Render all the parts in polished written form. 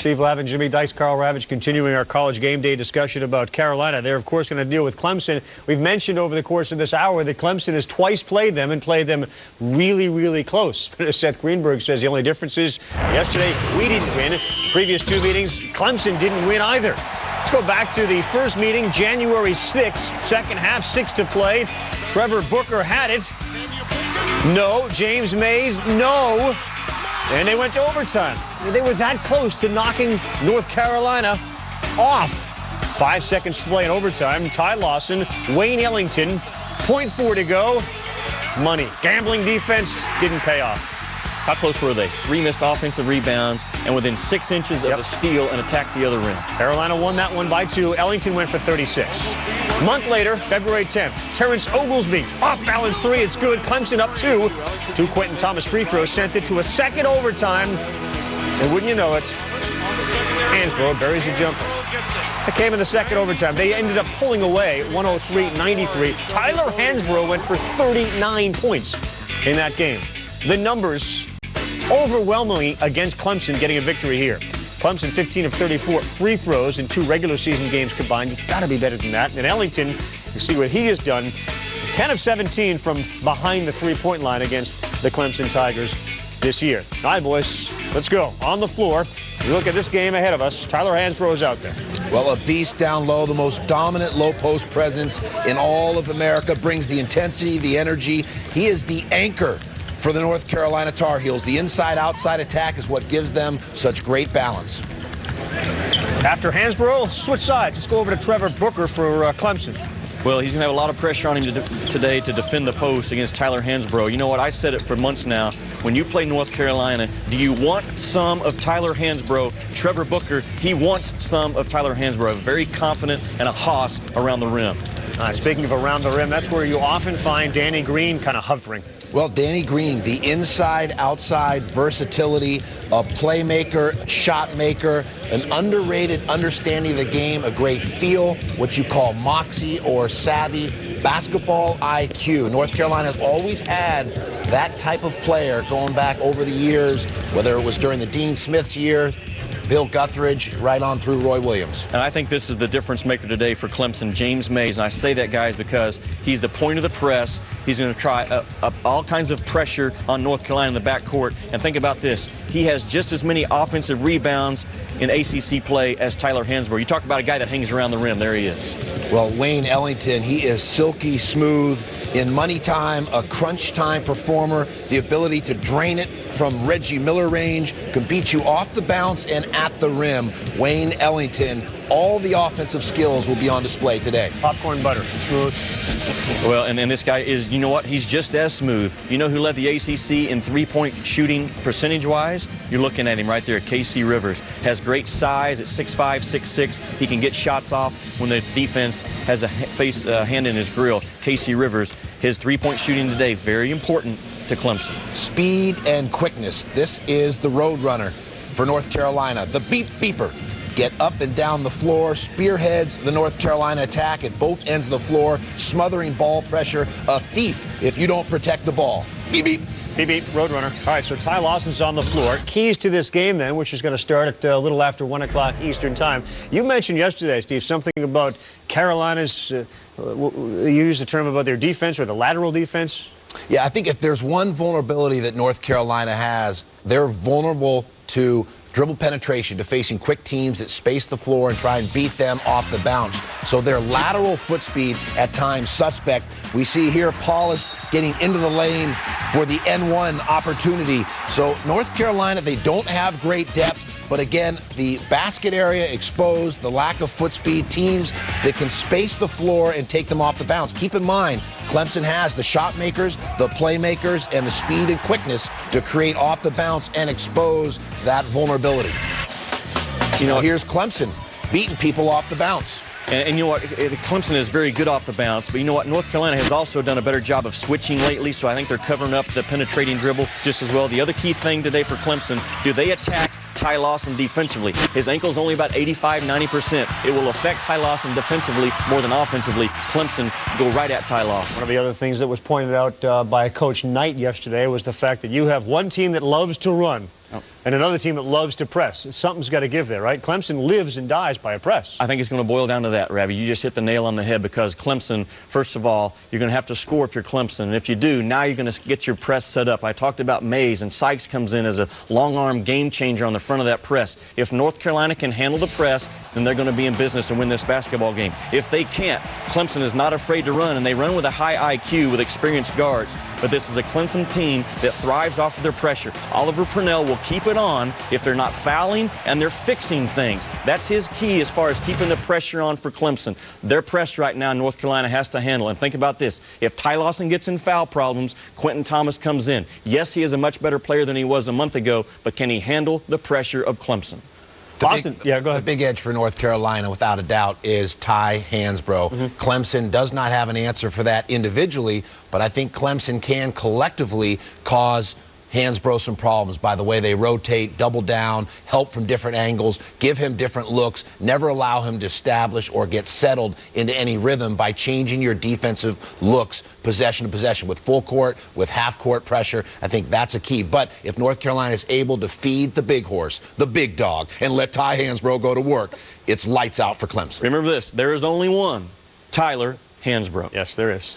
Steve Lavin, Jimmy Dice, Carl Ravitch, continuing our college game day discussion about Carolina. They're, of course, going to deal with Clemson. We've mentioned over the course of this hour that Clemson has twice played them and played them really, really close. Seth Greenberg says the only difference is yesterday we didn't win. Previous two meetings, Clemson didn't win either. Let's go back to the first meeting, January 6th, second half, 6 to play. Trevor Booker had it. No. James Mays, no. And they went to overtime. They were that close to knocking North Carolina off. 5 seconds to play in overtime. Ty Lawson, Wayne Ellington, .4 to go. Money. Gambling defense didn't pay off. How close were they? 3 missed offensive rebounds and within 6 inches of a steal and attacked the other rim. Carolina won that one by 2. Ellington went for 36. A month later, February 10th, Terrence Oglesby, off-balance 3, it's good. Clemson up 2. 2 Quentin Thomas free throws sent it to a second overtime. And wouldn't you know it, Hansbrough buries a jumper. It came in the second overtime. They ended up pulling away 103-93. Tyler Hansbrough went for 39 points in that game. The numbers overwhelmingly against Clemson getting a victory here. Clemson 15 of 34 free throws in 2 regular season games combined. You've got to be better than that. And Ellington, you see what he has done. 10 of 17 from behind the three-point line against the Clemson Tigers this year. All right, boys, let's go. On the floor, you look at this game ahead of us. Tyler Hansbrough is out there. Well, a beast down low, the most dominant low-post presence in all of America, brings the intensity, the energy. He is the anchor for the North Carolina Tar Heels. The inside-outside attack is what gives them such great balance. After Hansbrough, switch sides. Let's go over to Trevor Booker for Clemson. Well, he's going to have a lot of pressure on him today to defend the post against Tyler Hansbrough. You know what? I said it for months now. When you play North Carolina, do you want some of Tyler Hansbrough? Trevor Booker, he wants some of Tyler Hansbrough. Very confident and a hoss around the rim. Speaking of around the rim, that's where you often find Danny Green kind of hovering. Well, Danny Green, the inside-outside versatility, a playmaker, shot maker, an underrated understanding of the game, a great feel, what you call moxie or savvy, basketball IQ. North Carolina has always had that type of player going back over the years, whether it was during the Dean Smith's year, Bill Guthridge, right on through Roy Williams. And I think this is the difference maker today for Clemson, James Mays. And I say that, guys, because he's the point of the press. He's going to try all kinds of pressure on North Carolina in the backcourt. And think about this. He has just as many offensive rebounds in ACC play as Tyler Hansbrough. You talk about a guy that hangs around the rim. There he is. Well, Wayne Ellington, he is silky smooth. In money time, a crunch time performer, the ability to drain it from Reggie Miller range, can beat you off the bounce and at the rim. Wayne Ellington, all the offensive skills will be on display today. Popcorn butter, smooth. Well, and this guy is, you know what, he's just as smooth. You know who led the ACC in three-point shooting percentage-wise? You're looking at him right there, K.C. Rivers. Has great size at 6'5", 6'6". He can get shots off when the defense has a hand in his grill. K.C. Rivers, his three-point shooting today, very important to Clemson. Speed and quickness. This is the road runner for North Carolina. The beep beeper. Get up and down the floor, spearheads the North Carolina attack at both ends of the floor, smothering ball pressure. A thief if you don't protect the ball. Beep beep. Beep beep, Roadrunner. All right, so Ty Lawson's on the floor. Keys to this game then, which is going to start at a little after 1 o'clock Eastern time. You mentioned yesterday, Steve, something about Carolina's, you used the term about their defense or the lateral defense. Yeah, I think if there's one vulnerability that North Carolina has, they're vulnerable to dribble penetration, to facing quick teams that space the floor and try and beat them off the bounce. So their lateral foot speed at times suspect. We see here Paulus getting into the lane for the N1 opportunity. So North Carolina, they don't have great depth, but again, the basket area exposed, the lack of foot speed, teams that can space the floor and take them off the bounce. Keep in mind, Clemson has the shot makers, the playmakers, and the speed and quickness to create off the bounce and expose that vulnerability. You know, here's Clemson beating people off the bounce. And you know what, Clemson is very good off the bounce, but you know what, North Carolina has also done a better job of switching lately, so I think they're covering up the penetrating dribble just as well. The other key thing today for Clemson, do they attack Ty Lawson defensively? His ankle's only about 85–90%. It will affect Ty Lawson defensively more than offensively. Clemson go right at Ty Lawson. One of the other things that was pointed out by Coach Knight yesterday was the fact that you have one team that loves to run, and another team that loves to press. Something's got to give there, right? Clemson lives and dies by a press. I think it's going to boil down to that, Ravi. You just hit the nail on the head, because Clemson, first of all, you're going to have to score if you're Clemson. And if you do, now you're going to get your press set up. I talked about Mays, and Sykes comes in as a long-arm game changer on the front of that press. If North Carolina can handle the press, then they're going to be in business and win this basketball game. If they can't, Clemson is not afraid to run, and they run with a high IQ with experienced guards. But this is a Clemson team that thrives off of their pressure. Oliver Purnell will keep it on if they're not fouling and they're fixing things. That's his key as far as keeping the pressure on for Clemson. Their press right now, North Carolina has to handle. And think about this. If Ty Lawson gets in foul problems, Quentin Thomas comes in. Yes, he is a much better player than he was a month ago, but can he handle the pressure of Clemson? Boston, yeah, go ahead. The big edge for North Carolina, without a doubt, is Ty Hansbrough. Clemson does not have an answer for that individually, but I think Clemson can collectively cause Hansbrough some problems by the way they rotate, double down, help from different angles, give him different looks, never allow him to establish or get settled into any rhythm by changing your defensive looks possession to possession with full court, with half court pressure. I think that's a key. But if North Carolina is able to feed the big horse, the big dog, and let Ty Hansbrough go to work, it's lights out for Clemson. Remember this, there is only one Tyler Hansbrough. Yes, there is.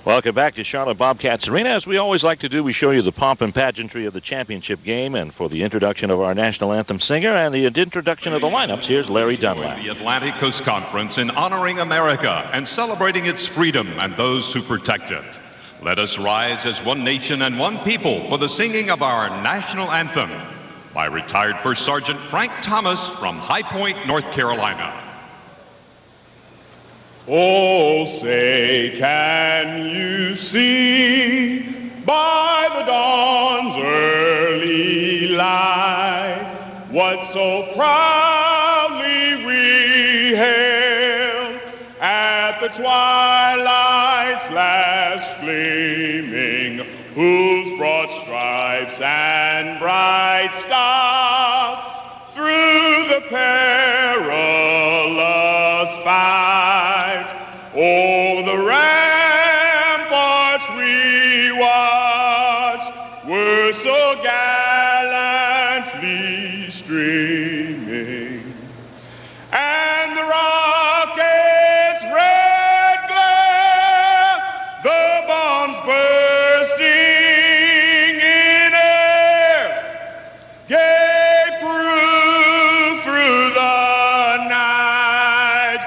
Welcome back to Charlotte Bobcats Arena. As we always like to do, we show you the pomp and pageantry of the championship game. And for the introduction of our national anthem singer and the introduction of the lineups, here's Larry Dunlap. The Atlantic Coast Conference in honoring America and celebrating its freedom and those who protect it. Let us rise as one nation and one people for the singing of our national anthem by retired First Sergeant Frank Thomas from High Point, North Carolina. Oh, say, can you see by the dawn's early light what so proudly we hailed at the twilight's last gleaming, whose broad stripes and bright stars through the perilous fight o'er the ramparts we watched were so gallantly streaming, and the rocket's red glare, the bombs bursting in air, gave proof through the night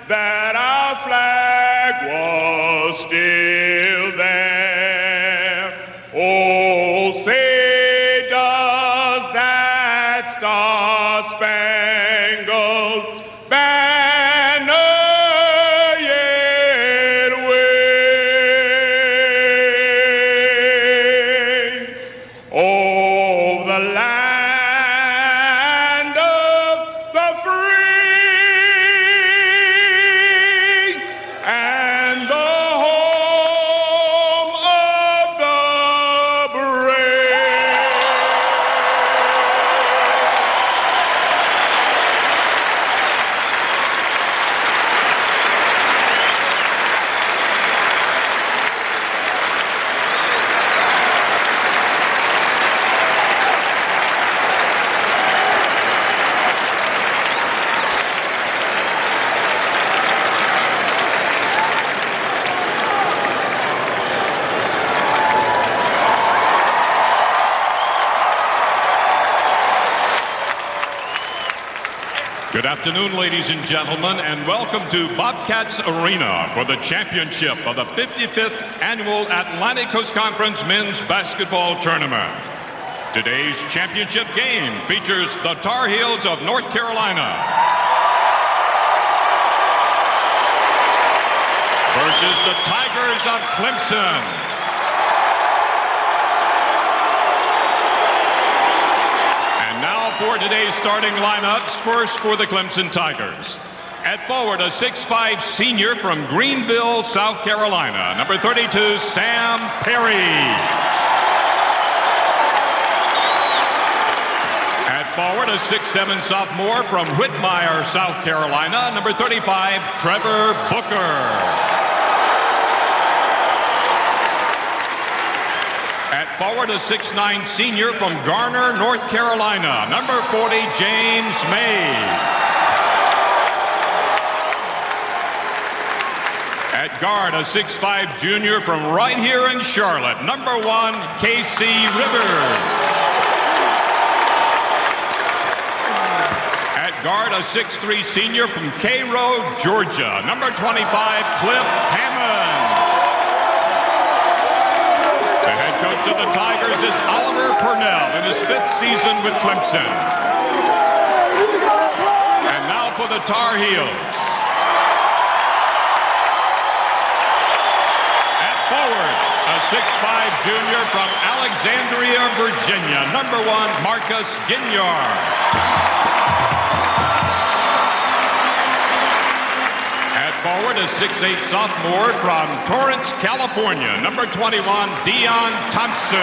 that our flag was still there. Oh, say does that star-spangled banner yet wave? Oh, the land of the free and the home of the brave. Good afternoon, ladies and gentlemen, and welcome to Bobcats Arena for the championship of the 55th Annual Atlantic Coast Conference Men's Basketball Tournament. Today's championship game features the Tar Heels of North Carolina versus the Tigers of Clemson. For today's starting lineups, first for the Clemson Tigers. At forward, a 6'5" senior from Greenville, South Carolina, number 32, Sam Perry. At forward, a 6'7" sophomore from Whitmire, South Carolina, number 35, Trevor Booker. At forward, a 6'9" senior from Garner, North Carolina, number 40, James Mays. At guard, a 6'5" junior from right here in Charlotte, number 1, K.C. Rivers. At guard, a 6'3" senior from Cairo, Georgia, number 25, Cliff Hammond. The head coach of the Tigers is Oliver Purnell in his 5th season with Clemson. And now for the Tar Heels. At forward, a 6'5" junior from Alexandria, Virginia, number 1, Marcus Ginyard. Forward, a 6'8" sophomore from Torrance, California, number 21, Dion Thompson.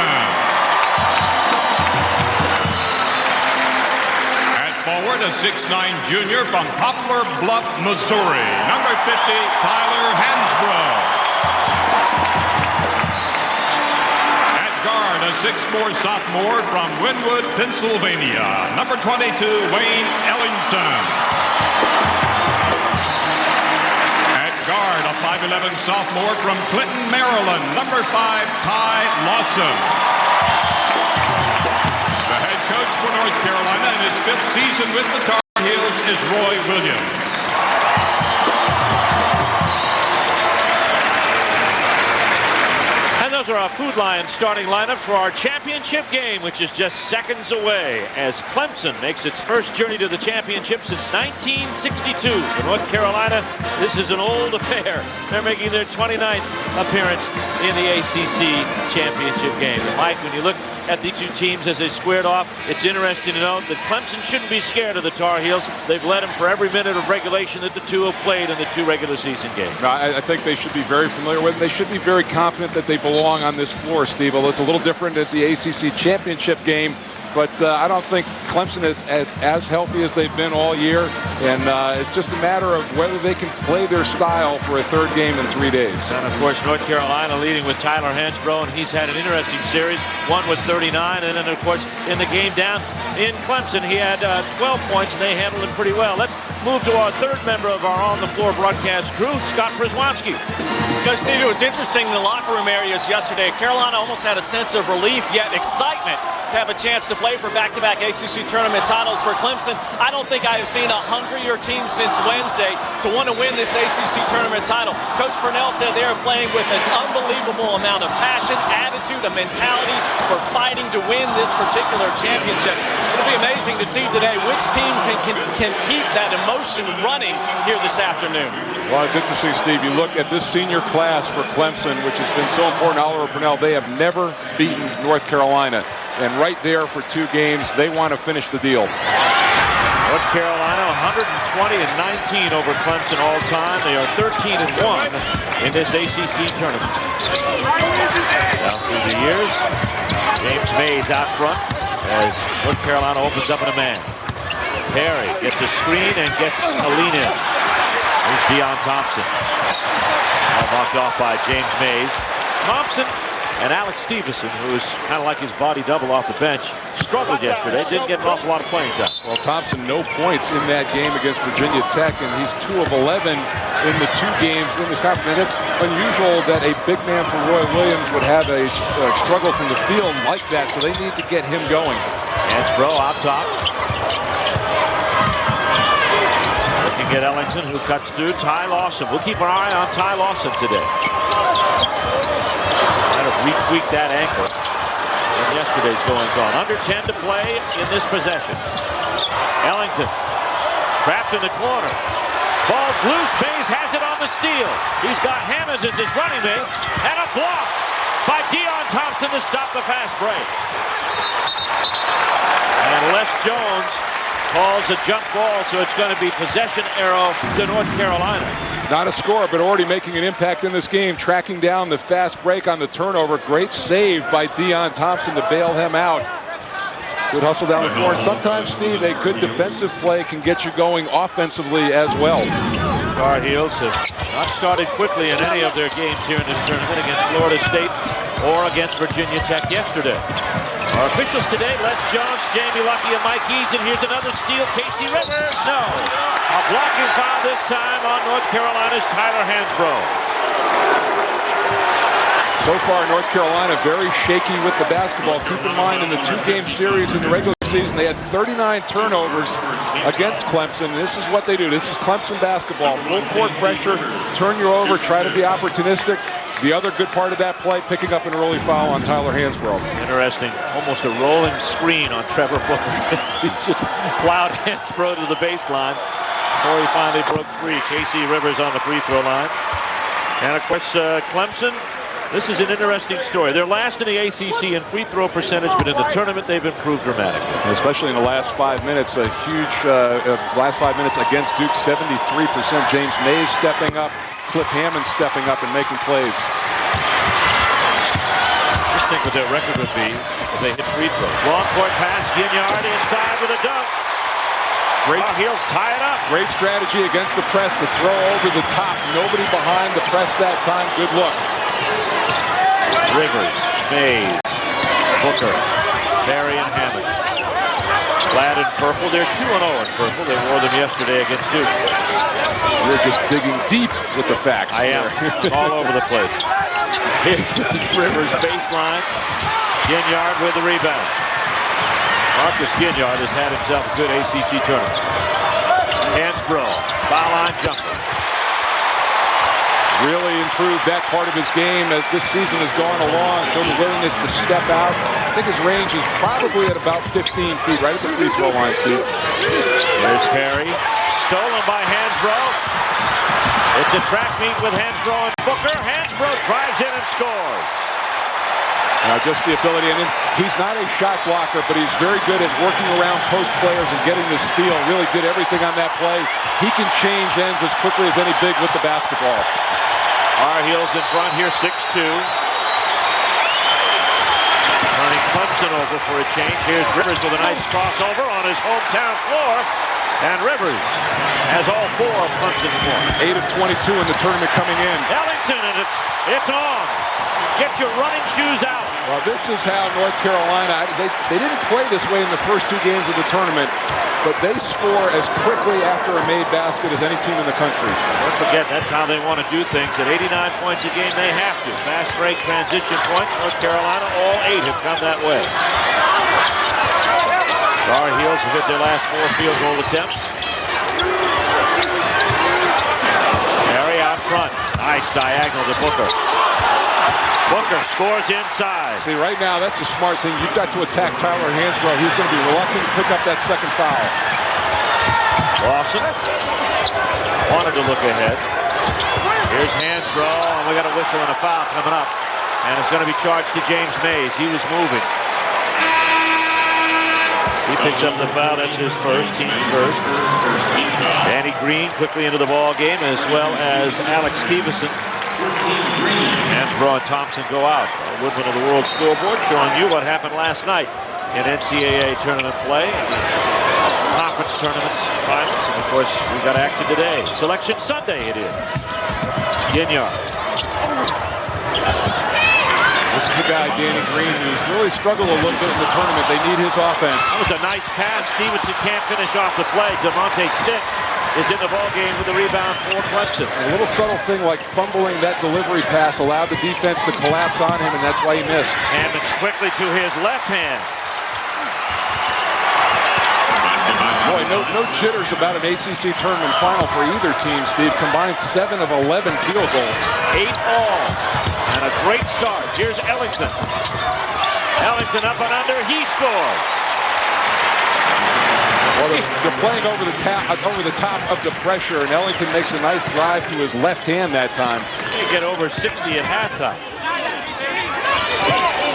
At forward, a 6'9" junior from Poplar Bluff, Missouri, number 50, Tyler Hansbrough. At guard, a 6'4" sophomore from Wynwood, Pennsylvania, number 22, Wayne Ellington. Guard, a 5'11" sophomore from Clinton, Maryland, number 5, Ty Lawson. The head coach for North Carolina in his 5th season with the Tar Heels is Roy Williams. And those are our Food Lion starting lineup for our championship game, which is just seconds away as Clemson makes its first journey to the championship since 1962. For North Carolina, this is an old affair. They're making their 29th appearance in the ACC championship game. And Mike, when you look at these two teams as they squared off, it's interesting to note that Clemson shouldn't be scared of the Tar Heels. They've led them for every minute of regulation that the two have played in the 2 regular season games. No, I think they should be very familiar with it. They should be very confident that they belong on this floor, Steve. Well, it's a little different at the ACC championship game, but I don't think Clemson is as healthy as they've been all year, and it's just a matter of whether they can play their style for a 3rd game in 3 days. And of course, North Carolina leading with Tyler Hansbrough, and he's had an interesting series, one with 39, and then of course in the game down in Clemson he had 12 points, and they handled him pretty well. Let's move to our 3rd member of our on-the-floor broadcast crew, Scott Przwanski. Coach Steve, it was interesting in the locker room areas yesterday. Carolina almost had a sense of relief, yet excitement to have a chance to play for back-to-back ACC tournament titles for Clemson. I don't think I have seen a hungrier team since Wednesday to want to win this ACC tournament title. Coach Purnell said they are playing with an unbelievable amount of passion, attitude, a mentality for fighting to win this particular championship. It'll be amazing to see today which team can keep that emotion running here this afternoon. Well, it's interesting, Steve. You look at this senior class for Clemson, which has been so important. Oliver Purnell, they have never beaten North Carolina. And right there for 2 games, they want to finish the deal. North Carolina 120-19 over Clemson all time. They are 13-1 in this ACC tournament. Down through the years, James Mays out front as North Carolina opens up in a man. Perry gets a screen and gets a lean in. Here's Dion Thompson. All knocked off by James Mays. Thompson and Alex Stevenson, who's kind of like his body double off the bench, struggled yesterday. Didn't get an awful lot of playing time. Well, Thompson, no points in that game against Virginia Tech, and he's 2 of 11 in the 2 games in this conference. And it's unusual that a big man from Roy Williams would have a struggle from the field like that, so they need to get him going. Hansbrough out top. Looking at Ellington, who cuts through. Ty Lawson. We'll keep our eye on Ty Lawson today. Kind of retweak that ankle in yesterday's goings-on. Under 10 to play in this possession. Ellington trapped in the corner. Ball's loose. Mays has it on the steal. He's got Hammonds as his running mate, and a block by Dion Thompson to stop the fast break. And Les Jones calls a jump ball, so it's going to be possession arrow to North Carolina. Not a score, but already making an impact in this game, tracking down the fast break on the turnover. Great save by Dion Thompson to bail him out. Good hustle down the floor. And sometimes, Steve, a good defensive play can get you going offensively as well. Tar Heels have not started quickly in any of their games here in this tournament against Florida State or against Virginia Tech yesterday. Our officials today, Les Jones, Jamie Lucky, and Mike Eads. And here's another steal, Casey Rivers. No. A blocking foul this time on North Carolina's Tyler Hansbrough. So far, North Carolina very shaky with the basketball. Keep in mind, in the two-game series in the regular season, they had 39 turnovers against Clemson. This is what they do. This is Clemson basketball. Full court pressure, turn you over, try to be opportunistic. The other good part of that play, picking up an early foul on Tyler Hansbrough. Interesting. Almost a rolling screen on Trevor Booker. He just plowed Hansbrough to the baseline before he finally broke free. Casey Rivers on the free throw line. And of course, Clemson, this is an interesting story. They're last in the ACC in free throw percentage, but in the tournament they've improved dramatically. Especially in the last 5 minutes, a huge last 5 minutes against Duke, 73%. James Mays stepping up, Cliff Hammond stepping up and making plays. Just think what their record would be if they hit free throws. Long court pass, Gignard inside with a dunk. Great heels tie it up. Great strategy against the press to throw over the top. Nobody behind the press that time. Good look. Rivers, Mays, Booker, Perry, and Hammond. Clad in purple. They're 2-0 in purple. They wore them yesterday against Duke. You're just digging deep with the facts. I am. All over the place. Here's Rivers baseline. Gignard with the rebound. Marcus Gignard has had himself a good ACC tournament. Hansbrough, foul line jumper. Really improved that part of his game as this season has gone along. Showed a willingness to step out. I think his range is probably at about 15 feet, right at the free throw line, Steve. There's Perry. Stolen by Hansbrough. It's a track meet with Hansbrough and Booker. Hansbrough drives in and scores. Just the ability, and he's not a shot blocker, but he's very good at working around post players and getting the steal. Really did everything on that play. He can change ends as quickly as any big with the basketball. Our heels in front here, 6-2. Turning Clemson over for a change. Here's Rivers with a nice crossover on his hometown floor. And Rivers has all 4 of Clemson's points. 8 of 22 in the tournament coming in. Ellington, and it's on. Get your running shoes out. Well, this is how North Carolina, they didn't play this way in the first 2 games of the tournament, but they score as quickly after a made basket as any team in the country. Don't forget, that's how they want to do things. At 89 points a game, they have to. Fast break transition points. North Carolina, all 8 have come that way. Tar Heels have hit their last 4 field goal attempts. Perry out front. Nice diagonal to Booker. Booker scores inside. See, right now, that's a smart thing. You've got to attack Tyler Hansbrough. He's going to be reluctant to pick up that second foul. Lawson wanted to look ahead. Here's Hansbrough, and we got a whistle and a foul coming up. And it's going to be charged to James Mays. He was moving. He picks up the foul. That's his first, team's first. Danny Green quickly into the ball game, as well as Alex Stevenson. Hansbrough and Thompson go out. Woodman of the World Scoreboard showing you what happened last night in NCAA tournament play, conference tournaments, finals, and of course we got action today. Selection Sunday it is. Gignard. This is the guy, Danny Green, who's really struggled a little bit in the tournament. They need his offense. That was a nice pass. Stevenson can't finish off the play. DeMonte Stick is in the ballgame with the rebound for Clemson. A little subtle thing like fumbling that delivery pass allowed the defense to collapse on him, and that's why he missed. Hammonds quickly to his left hand. Boy, no jitters about an ACC Tournament Final for either team, Steve. Combined 7 of 11 field goals. 8 all. And a great start. Here's Ellington. Ellington up and under. He scored. Well, they're playing over the top of the pressure, and Ellington makes a nice drive to his left hand that time. They get over 60 at halftime.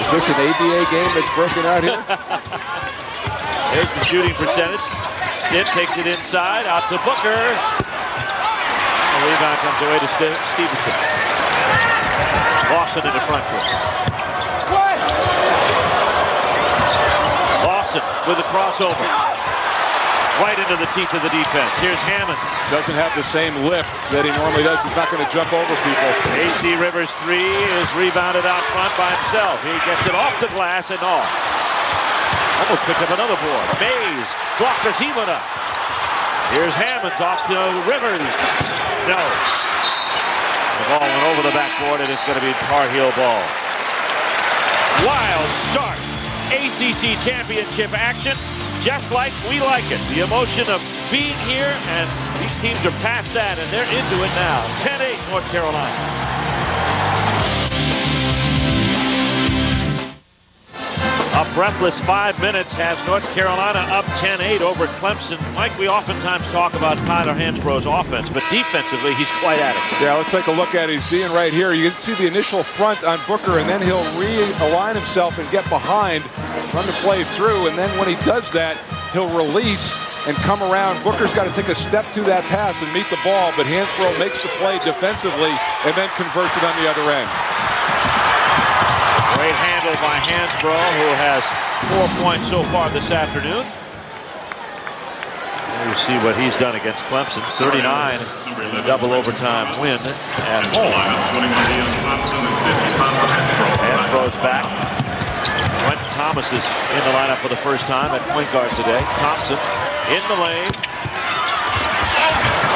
Is this an ABA game that's broken out here? There's the shooting percentage. Stitt takes it inside, out to Booker. The rebound comes away to Stevenson. Lawson in the front court. Lawson with the crossover. right into the teeth of the defense. Here's Hammonds. Doesn't have the same lift that he normally does. He's not going to jump over people. AC Rivers' three is rebounded out front by himself. He gets it off the glass and off. Almost picked up another board. Mays blocked as he went up. Here's Hammonds off to Rivers. No. The ball went over the backboard, and it's going to be Tar Heel ball. Wild start. ACC championship action, just like we like it. The emotion of being here, and these teams are past that, and they're into it now. 10-8 North Carolina. A breathless 5 minutes has North Carolina up 10-8 over Clemson. Mike, we oftentimes talk about Tyler Hansbrough's offense, but defensively, he's quite adequate. Yeah, let's take a look at it. He's being right here. You can see the initial front on Booker, and then he'll realign himself and get behind, run the play through, and then when he does that, he'll release and come around. Booker's got to take a step to that pass and meet the ball, but Hansbrough makes the play defensively and then converts it on the other end. Great handle by Hansbrough, who has 4 points so far this afternoon. You see what he's done against Clemson. 39, double overtime win at home. Hansbrough's back. Quentin Thomas is in the lineup for the first time at point guard today. Thompson in the lane.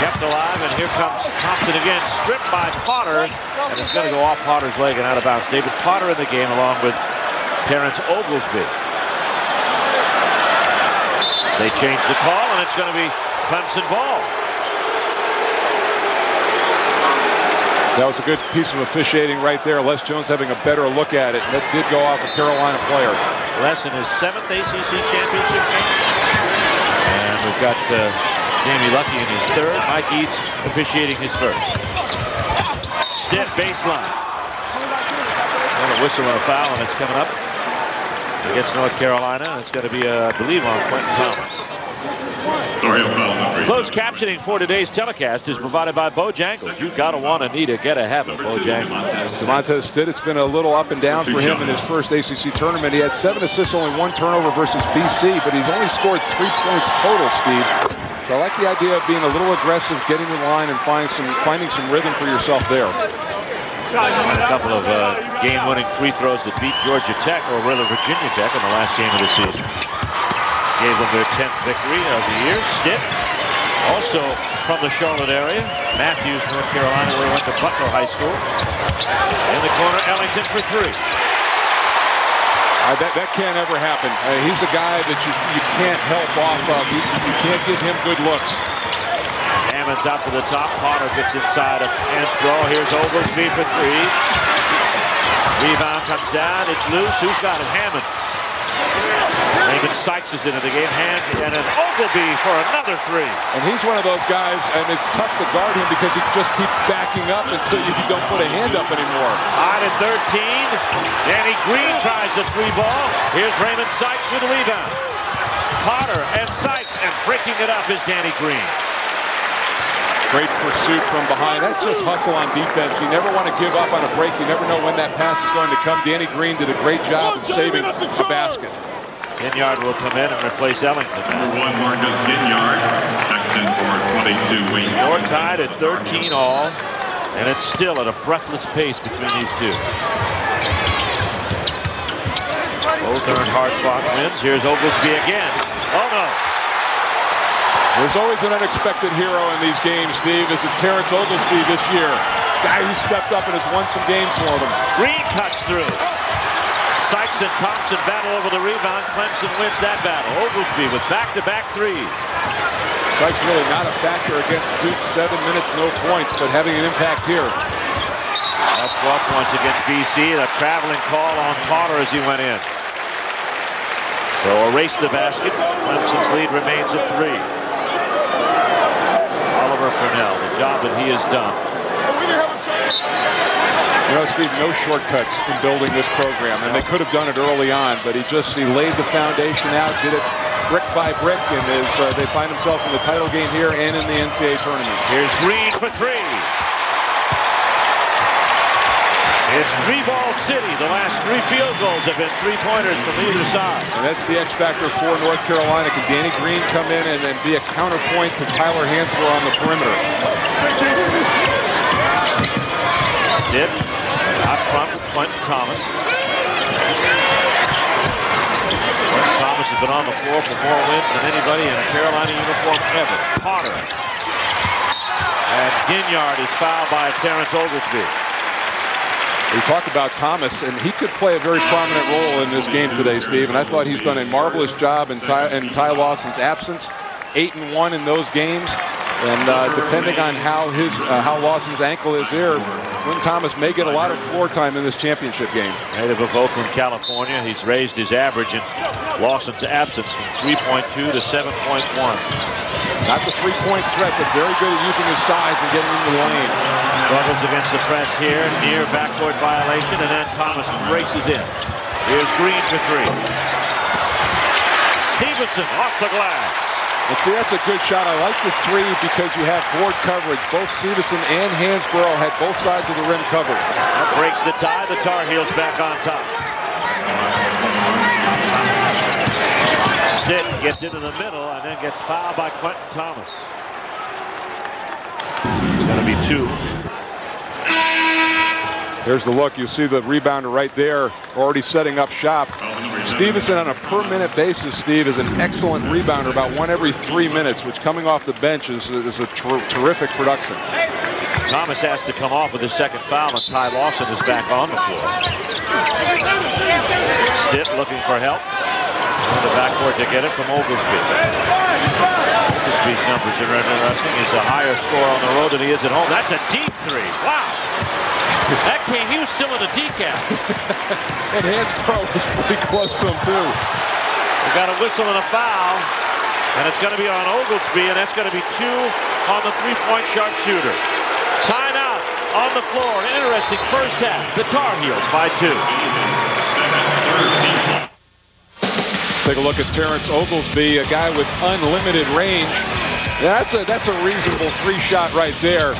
Kept alive, and here comes Thompson again, stripped by Potter, and it's going to go off Potter's leg and out of bounds. David Potter in the game along with Terrence Oglesby. They change the call, and it's going to be Clemson ball. That was a good piece of officiating right there. Les Jones having a better look at it. That did go off a Carolina player. Les in his 7th ACC championship game. And we've got Jamie Lucky in his 3rd. Mike Eads officiating his 1st. Stiff baseline. And a whistle and a foul, and it's coming up against North Carolina. It's going to be, I believe, on Quentin Thomas. Closed captioning for today's telecast is provided by Bojangles. You've got to want to need to get a have a Bojangles. Demontez Stitt, it's been a little up and down for him in his first ACC tournament. He had 7 assists, only 1 turnover versus BC, but he's only scored 3 points total, Steve. So I like the idea of being a little aggressive, getting in line, and finding some rhythm for yourself there. A couple of game-winning free throws that beat Georgia Tech, or rather Virginia Tech, in the last game of the season. Gave them their 10th victory of the year. Stitt, also from the Charlotte area. Matthews, North Carolina, where he went to Butler High School. In the corner, Ellington for 3. That can't ever happen. He's a guy that you can't help off of. You can't give him good looks. Hammonds out to the top. Potter gets inside of Hansbrough. Here's Oglesby for 3. Rebound comes down. It's loose. Who's got it? Hammonds. Raymond Sykes is into the game. And an Oglesby for another 3. And he's one of those guys, and it's tough to guard him because he just keeps backing up until you don't put a hand up anymore. Tied at 13. Danny Green tries the 3 ball. Here's Raymond Sykes with the rebound. Potter and Sykes, and breaking it up is Danny Green. Great pursuit from behind. That's just hustle on defense. You never want to give up on a break. You never know when that pass is going to come. Danny Green did a great job of saving a basket. Ginyard will come in and replace Ellington. Number 1, Marcus Ginyard. Checked in for 22 Wayne. Score tied at 13 all, and it's still at a breathless pace between these two. Both earned hard-fought wins. Here's Oglesby again. Oh, no. There's always an unexpected hero in these games, Steve. Is it Terrence Oglesby this year? Guy who stepped up and has won some games for them. Green cuts through. Sykes and Thompson battle over the rebound. Clemson wins that battle. Oglesby with back-to-back 3s. Sykes really not a factor against Duke. 7 minutes, no points, but having an impact here. Up 12 points against BC. A traveling call on Potter as he went in. So erase the basket. Clemson's lead remains at 3. Oliver Purnell, the job that he has done. You know, Steve, no shortcuts in building this program, and they could have done it early on, but he laid the foundation out, did it brick by brick, and as they find themselves in the title game here and in the NCAA tournament. Here's Green for 3. It's 3-ball city. The last 3 field goals have been 3-pointers from either side. And that's the X factor for North Carolina. Can Danny Green come in and then be a counterpoint to Tyler Hansbrough on the perimeter? Stitt out front with Quentin Thomas. Quentin Thomas has been on the floor for more wins than anybody in a Carolina uniform ever. Potter. And Ginyard is fouled by Terrence Oglesby. We talked about Thomas, and he could play a very prominent role in this game today, Steve. And I thought he's done a marvelous job in Ty Lawson's absence. 8-1 in those games. And depending on how Lawson's ankle is there, Quentin Thomas may get a lot of floor time in this championship game. Native of Oakland, California, he's raised his average in Lawson's absence from 3.2 to 7.1. Not the three-point threat, but very good at using his size and getting into the lane. Struggles against the press here, near backcourt violation, and then Thomas races in. Here's Green for 3. Stevenson off the glass. And see, that's a good shot. I like the 3 because you have board coverage. Both Stevenson and Hansbrough had both sides of the rim covered. That breaks the tie. The Tar Heels back on top. Stitt gets into the middle and then gets fouled by Quentin Thomas. It's going to be 2. There's the look. You see the rebounder right there, already setting up shop. Stevenson on a per-minute basis, Steve, is an excellent rebounder, about 1 every 3 minutes, which coming off the bench is a terrific production. Thomas has to come off with his second foul, and Ty Lawson is back on the floor. Stitt looking for help. In the backcourt to get it from Oglesby. Oglesby's numbers are interesting. He's a higher scorer on the road than he is at home. That's a deep 3. Wow. That came, he was still in a decaf. And Hansbrough was pretty close to him, too. We got a whistle and a foul, and it's going to be on Oglesby, and that's going to be 2 on the 3-point sharpshooter. Timeout on the floor. An interesting first half. The Tar Heels by 2. Take a look at Terrence Oglesby, a guy with unlimited range. That's a reasonable 3-shot right there.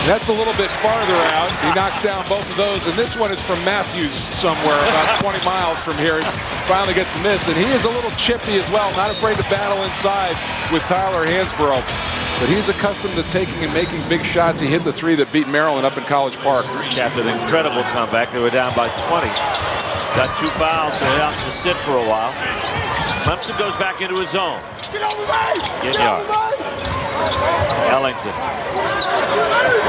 That's a little bit farther out. He knocks down both of those, and this one is from Matthews somewhere, about 20 miles from here. Finally gets missed, and he is a little chippy as well, not afraid to battle inside with Tyler Hansbrough. But he's accustomed to taking and making big shots. He hit the 3 that beat Maryland up in College Park. After an incredible comeback, they were down by 20. Got 2 fouls, so he has to sit for a while. Clemson goes back into his zone. Ginyard. Ellington.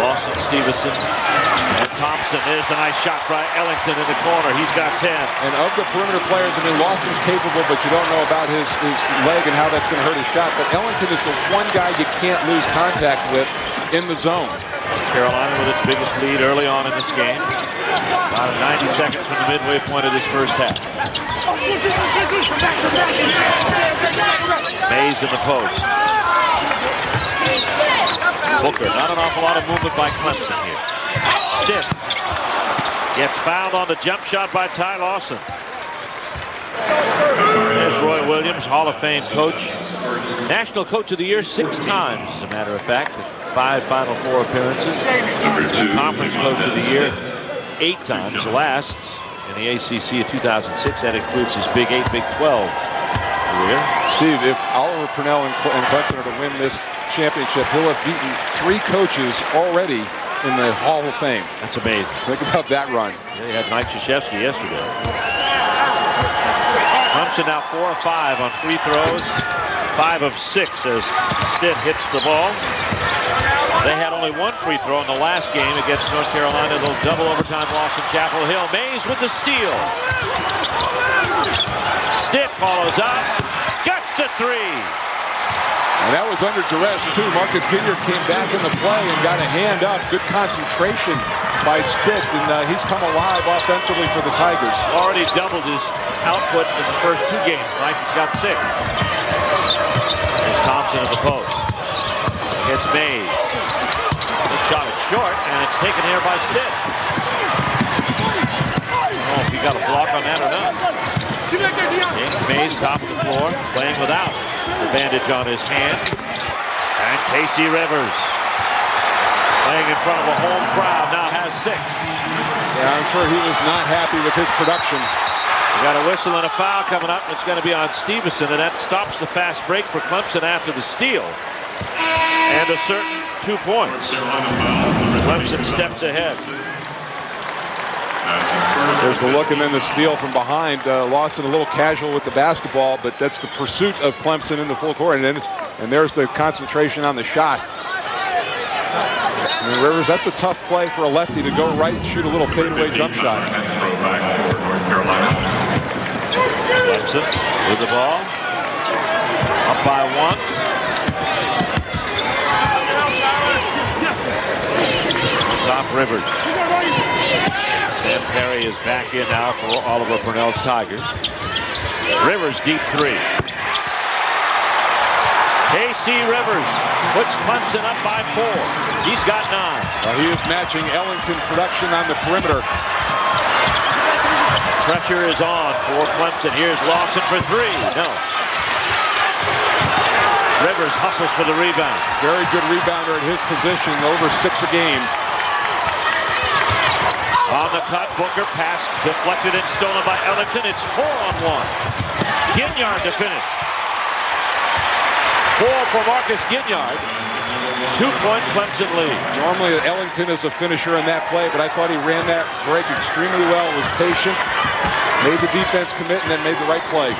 Lawson, Stevenson, and Thompson. There's a nice shot by Ellington in the corner. He's got 10. And of the perimeter players, I mean, Lawson's capable, but you don't know about his leg and how that's going to hurt his shot. But Ellington is the one guy you can't lose contact with in the zone. Carolina with its biggest lead early on in this game. About 90 seconds from the midway point of this first half. Mays in the post. Booker, not an awful lot of movement by Clemson here. Stitt gets fouled on the jump shot by Ty Lawson. There's Roy Williams, Hall of Fame coach. National Coach of the Year 6 times, as a matter of fact. 5 Final Four appearances. Conference Coach of the Year 8 times. Last in the ACC of 2006. That includes his Big 8, Big 12 career. Steve, if Oliver Purnell and Clemson are to win this championship, he'll have beaten 3 coaches already in the Hall of Fame. That's amazing. Think about that run. Yeah, he had Mike Krzyzewski yesterday. Clemson now 4 of 5 on free throws. 5 of 6 as Stitt hits the ball. They had only 1 free throw in the last game against North Carolina. They'll double overtime loss in Chapel Hill. Mays with the steal. Stitt follows up. Gets the 3. And that was under duress, too. Marcus Ginyard came back in the play and got a hand up. Good concentration by Stitt, and he's come alive offensively for the Tigers. Already doubled his output in the first 2 games. Mikey's got 6. There's Thompson at the post. Against Mays. This shot is short, and it's taken here by Stitt. I don't know if he got a block on that or not. Mays, top of the floor, playing without the bandage on his hand. And Casey Rivers. Playing in front of a home crowd, now has 6. Yeah, I'm sure he was not happy with his production. We got a whistle and a foul coming up. It's going to be on Stevenson, and that stops the fast break for Clemson after the steal. And a certain 2 points. Clemson steps ahead. There's the look and then the steal from behind. Lawson a little casual with the basketball, but that's the pursuit of Clemson in the full court. And there's the concentration on the shot. I mean, Rivers, that's a tough play for a lefty to go right and shoot a little fadeaway jump shot. Clemson with the ball. Up by 1. Top Rivers. Sam Perry is back in now for Oliver Purnell's Tigers. Rivers deep 3. A.C. Rivers puts Clemson up by 4. He's got 9. He is matching Ellington production on the perimeter. Pressure is on for Clemson. Here's Lawson for 3. No. Rivers hustles for the rebound. Very good rebounder at his position, over 6 a game. On the cut, Booker pass deflected and stolen by Ellington. It's 4-on-1. Ginyard to finish. 4 for Marcus Ginyard. 2-point Clemson lead. Normally Ellington is a finisher in that play, but I thought he ran that break extremely well, was patient, made the defense commit, and then made the right play.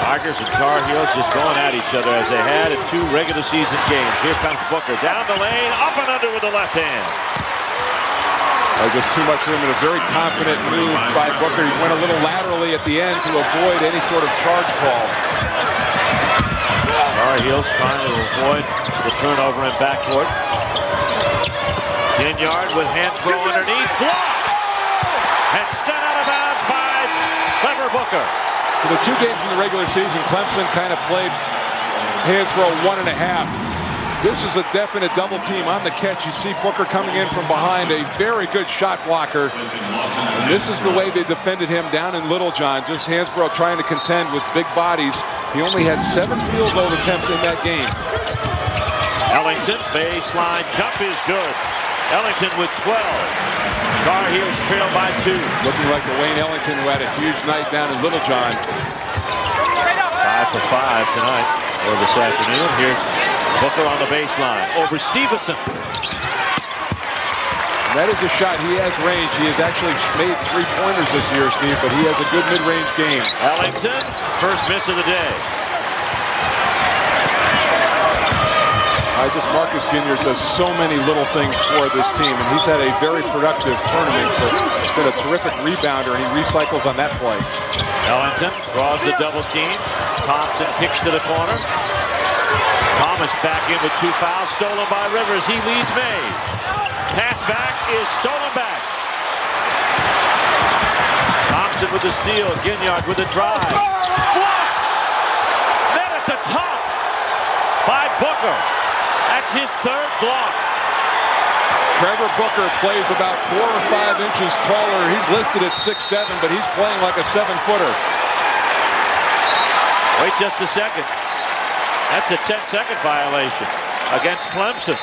Tigers and Tar Heels just going at each other as they had in 2 regular season games. Here comes Booker down the lane, up and under with the left hand. Just too much room and a very confident move by Booker. He went a little laterally at the end to avoid any sort of charge call. Tar Heels trying to avoid the turnover in backcourt. Ginyard with Hansbrough underneath, blocked and sent out of bounds by clever Booker. For the 2 games in the regular season, Clemson kind of played Hansbrough 1.5. This is a definite double team on the catch. You see Booker coming in from behind, a very good shot blocker. And this is the way they defended him down in Littlejohn. Just Hansbrough trying to contend with big bodies. He only had 7 field goal attempts in that game. Ellington, baseline jump is good. Ellington with 12. Tar Heels trail by 2. Looking like the Wayne Ellington who had a huge night down in Littlejohn. 5 for 5 tonight or this afternoon. Here's Booker on the baseline over Stevenson. And that is a shot. He has range. He has actually made 3-pointers this year, Steve, but he has a good mid-range game. Ellington, first miss of the day. Marcus Ginyard does so many little things for this team, and he's had a very productive tournament, but he's been a terrific rebounder, and he recycles on that play. Ellington draws the double team. Thompson kicks to the corner. Thomas back in with 2 fouls, stolen by Rivers. He leads Mays. Pass back is stolen back. Thompson with the steal. Ginyard with the drive. Blocked! Net at the top by Booker. That's his 3rd block. Trevor Booker plays about 4 or 5 inches taller. He's listed at 6'7", but he's playing like a 7-footer. Wait just a second. That's a 10-second violation against Clemson.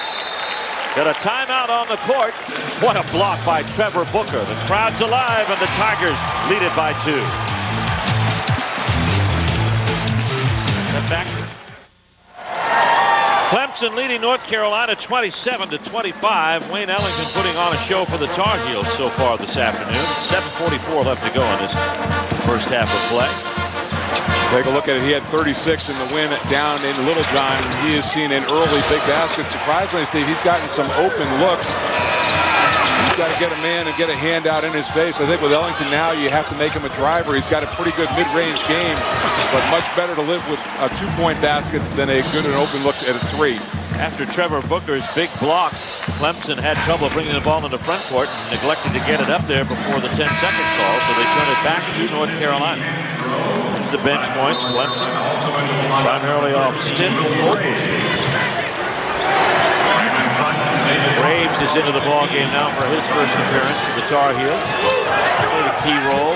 Got a timeout on the court. What a block by Trevor Booker. The crowd's alive and the Tigers lead it by 2. Step back. Clemson leading North Carolina 27-25. Wayne Ellington putting on a show for the Tar Heels so far this afternoon. 7:44 left to go in this first half of play. Take a look at it. He had 36 in the win down in Littlejohn. He has seen an early big basket. Surprisingly, Steve, he's gotten some open looks. He's got to get a man and get a hand out in his face. I think with Ellington now, you have to make him a driver. He's got a pretty good mid-range game, but much better to live with a 2-point basket than a good and open look at a 3. After Trevor Booker's big block, Clemson had trouble bringing the ball into front court and neglected to get it up there before the 10-second call, so they turn it back to North Carolina. The bench points, Clemson primarily off stiff Oglesby. Graves is into the ball game now for his first appearance for the Tar Heels. Played a key role.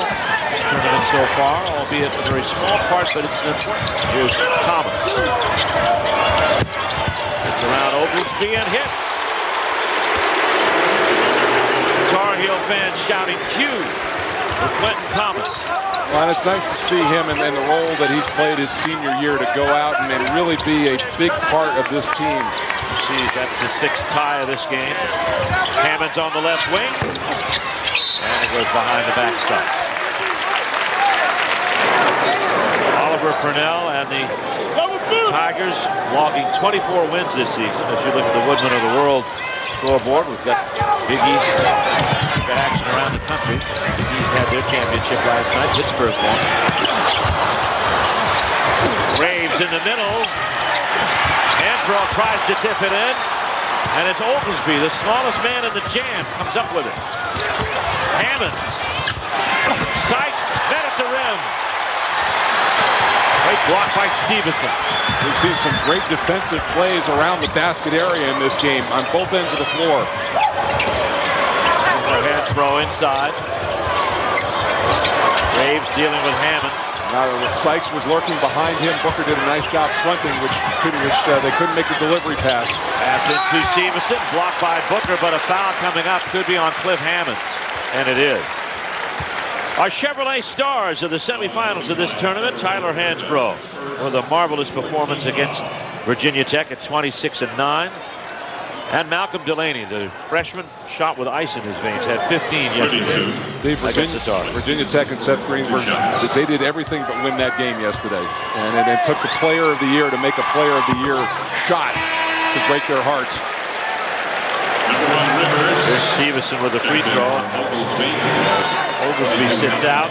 tournament so far, albeit a very small part, but it's an important. Here's Thomas. It's around Oglesby and hits. Tar Heel fans shouting Q for Quentin Thomas. Well, and it's nice to see him and the role that he's played his senior year to go out and really be a big part of this team. See, that's the 6th tie of this game. Hammond's on the left wing. And it goes behind the backstop. Oliver Purnell and the Tigers logging 24 wins this season. As you look at the Woodman of the World scoreboard, we've got Big East action around the country. Big East had their championship last night. Pittsburgh won. Graves in the middle. Hansbrough tries to tip it in. And it's Oglesby, the smallest man in the jam, comes up with it. Hammond. Sykes met at the rim. Great block by Stevenson. We've seen some great defensive plays around the basket area in this game on both ends of the floor. Hansbrough inside. Graves dealing with Hammond. Now that Sykes was lurking behind him, Booker did a nice job fronting, which they couldn't make the delivery pass. Pass into Stevenson, blocked by Booker, but a foul coming up could be on Cliff Hammonds, and it is. Our Chevrolet stars of the semifinals of this tournament, Tyler Hansbrough with a marvelous performance against Virginia Tech at 26-9. And Malcolm Delaney, the freshman, shot with ice in his veins, had 15 yesterday. Steve, Virginia Tech and Seth Greenberg, they did everything but win that game yesterday. And it took the player of the year to make a player of the year shot to break their hearts. There's Stevenson with a free throw. Oglesby sits out.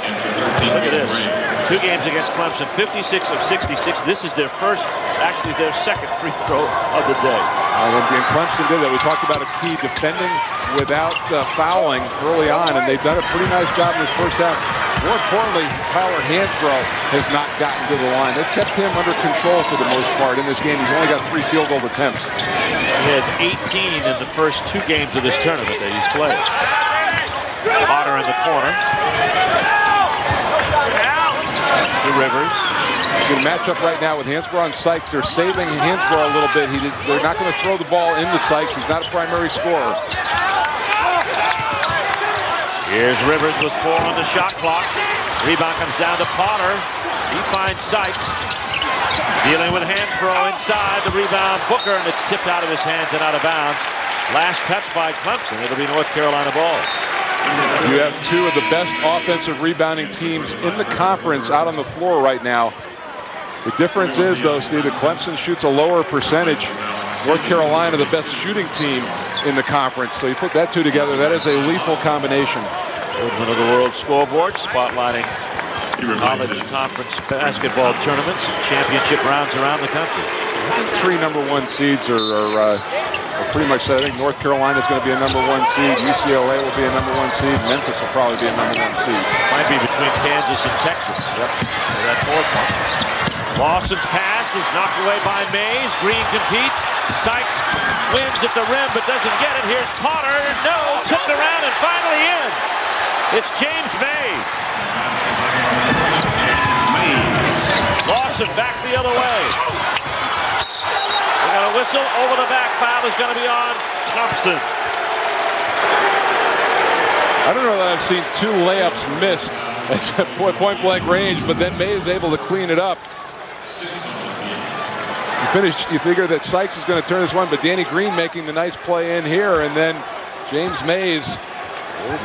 Look at this. 2 games against Clemson, 56 of 66. This is their first, actually their second free throw of the day. And Clemson did that. We talked about a key, defending without fouling early on, and they've done a pretty nice job in this first half. More importantly, Tyler Hansbrough has not gotten to the line. They've kept him under control for the most part in this game. He's only got 3 field goal attempts. He has 18 in the first 2 games of this tournament that he's played. Potter in the corner. To Rivers. See the matchup right now with Hansbrough and Sykes. They're saving Hansbrough a little bit. They're not going to throw the ball into Sykes. He's not a primary scorer. Here's Rivers with 4 on the shot clock. Rebound comes down to Potter. He finds Sykes. Dealing with Hansbrough inside. The rebound, Booker, and it's tipped out of his hands and out of bounds. Last touch by Clemson. It'll be North Carolina ball. You have 2 of the best offensive rebounding teams in the conference out on the floor right now. The difference is, though, Steve, that Clemson shoots a lower percentage. North Carolina, the best shooting team in the conference. So you put that 2 together, that is a lethal combination. One of the world scoreboard, spotlighting college conference basketball tournaments, championship rounds around the country. I think 3 #1 seeds are pretty much set. I think North Carolina is going to be a #1 seed. UCLA will be a #1 seed. Memphis will probably be a #1 seed. Might be between Kansas and Texas. Yep. That 4th one. Lawson's pass is knocked away by Mays. Green competes. Sykes wins at the rim but doesn't get it. Here's Potter. No, tipped around and finally in. It's James Mays. Lawson back the other way. We got a whistle over the back. Foul is going to be on Thompson. I don't know that I've seen 2 layups missed at point blank range, but then Mays is able to clean it up. You figure that Sykes is going to turn this one, but Danny Green making the nice play in here, and then James Mays.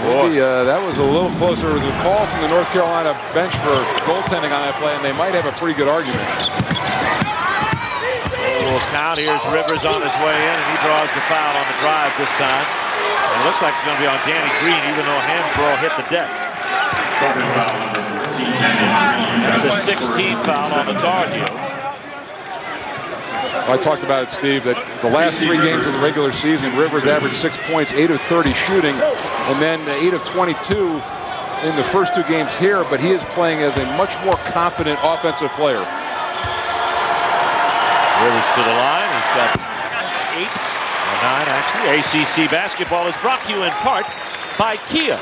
Maybe that was a little closer. It was a call from the North Carolina bench for goaltending on that play, and they might have a pretty good argument. Will count. Here's Rivers on his way in, and he draws the foul on the drive this time. And it looks like it's going to be on Danny Green, even though Hansbrough hit the deck. That's a 16 foul on the Tar Heels. I talked about it, Steve, that the last 3 games of the regular season, Rivers averaged 6 points, 8 of 30 shooting, and then 8 of 22 in the first 2 games here, but he is playing as a much more confident offensive player. Rivers to the line. He's got 8 or 9, actually. ACC basketball is brought to you in part by Kia.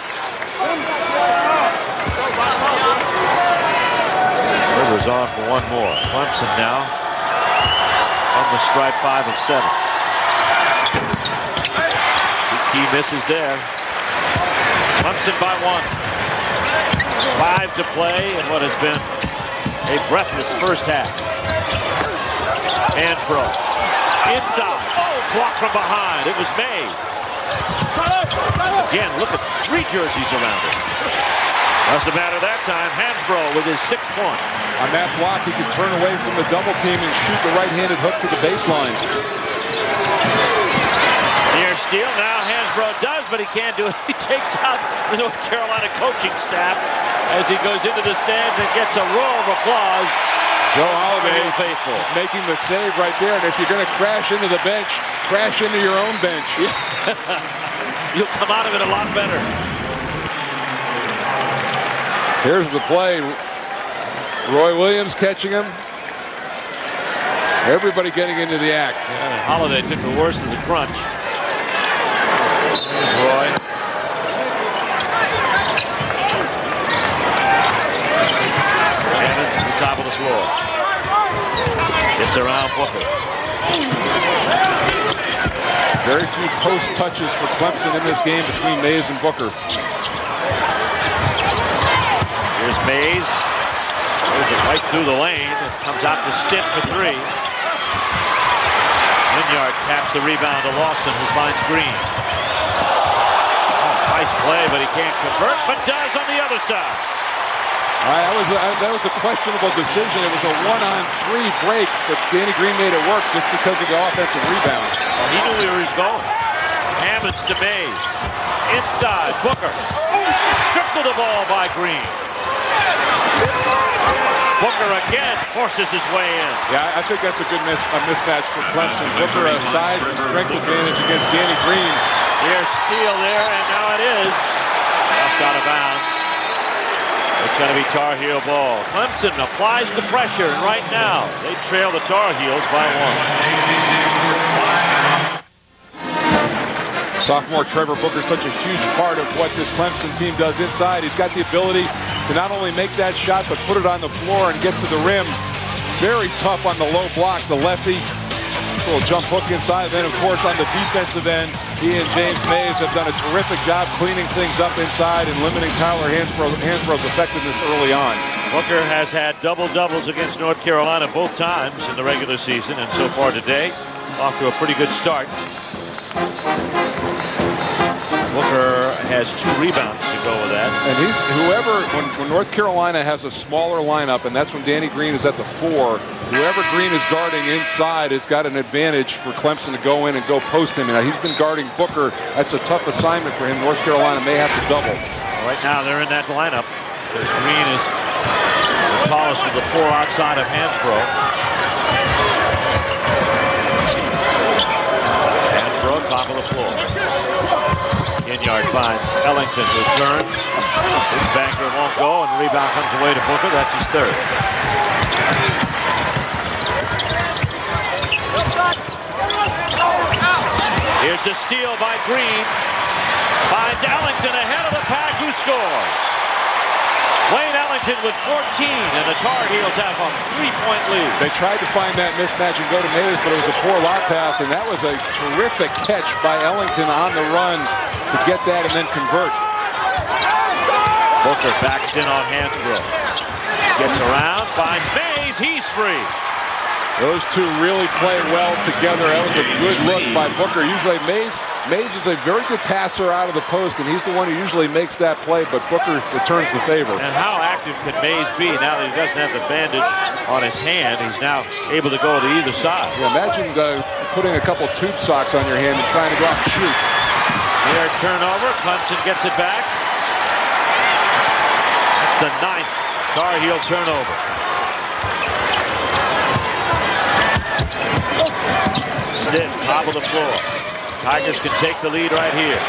Rivers on for one more. Clemson now on the stripe, 5 of 7. Key misses there. Clemson by 1. 5 to play in what has been a breathless first half. Hansbrough inside. Oh, blocked from behind. It was Mays. Again, look at 3 jerseys around it. Doesn't matter that time. Hansbrough with his 6th point. On that block, he could turn away from the double team and shoot the right-handed hook to the baseline. Near steal. Now Hansbrough does, but he can't do it. He takes out the North Carolina coaching staff as he goes into the stands and gets a roar of applause. Joe Holiday faithful making the save right there. And if you're going to crash into the bench, crash into your own bench. You'll come out of it a lot better. Here's the play. Roy Williams catching him. Everybody getting into the act. Yeah, Holiday took the worst of the crunch. Here's Roy. Evans to the top of the floor. Gets around Booker. Very few post touches for Clemson in this game between Mays and Booker. Here's Mays. Goes it right through the lane. Comes out to Stitt for 3. Winyard taps the rebound to Lawson, who finds Green. Oh, nice play, but he can't convert, but does on the other side. That was a questionable decision. It was a 1-on-3 break, but Danny Green made it work just because of the offensive rebound. Well, he knew where he was going. Hammonds to Mays. Inside, Booker. Stripped of the ball by Green. Booker again forces his way in. Yeah, I think that's a good mismatch for Clemson. Booker a size and strength advantage against Danny Green. Here's steal there, and now it is. Lost out of bounds. It's going to be Tar Heel ball. Clemson applies the pressure, and right now they trail the Tar Heels by 1. Sophomore Trevor Booker is such a huge part of what this Clemson team does inside. He's got the ability to not only make that shot, but put it on the floor and get to the rim. Very tough on the low block, the lefty. A little jump hook inside. Then, of course, on the defensive end, he and James Mays have done a terrific job cleaning things up inside and limiting Tyler Hansborough's effectiveness early on. Booker has had double-doubles against North Carolina both times in the regular season, and so far today, off to a pretty good start. Booker has 2 rebounds to go with that. And he's when North Carolina has a smaller lineup, and that's when Danny Green is at the 4, whoever Green is guarding inside has got an advantage for Clemson to go in and go post him. And he's been guarding Booker. That's a tough assignment for him. North Carolina may have to double. Right now they're in that lineup. Because Green is the tallest of the 4 outside of Hansbrough. Hansbrough, top of the floor. Ginyard finds Ellington, who turns. His banker won't go, and the rebound comes away to Booker. That's his 3rd. Here's the steal by Green. Finds Ellington ahead of the pack, who scores. Wayne Ellington with 14, and the Tar Heels have a 3-point lead. They tried to find that mismatch and go to Mays, but it was a poor lob pass, and that was a terrific catch by Ellington on the run to get that and then convert. Booker backs in on Hansbrough. Gets around, finds Mays, he's free. Those two really play well together. That was a good look by Booker. Usually Mays is a very good passer out of the post, and he's the one who usually makes that play, but Booker returns the favor. And how active can Mays be now that he doesn't have the bandage on his hand? He's now able to go to either side. Yeah, imagine putting a couple tube socks on your hand and trying to go out and shoot. Near turnover, Clemson gets it back. That's the 9th Tar Heel turnover. Stitt, top of the floor. Tigers can take the lead right here.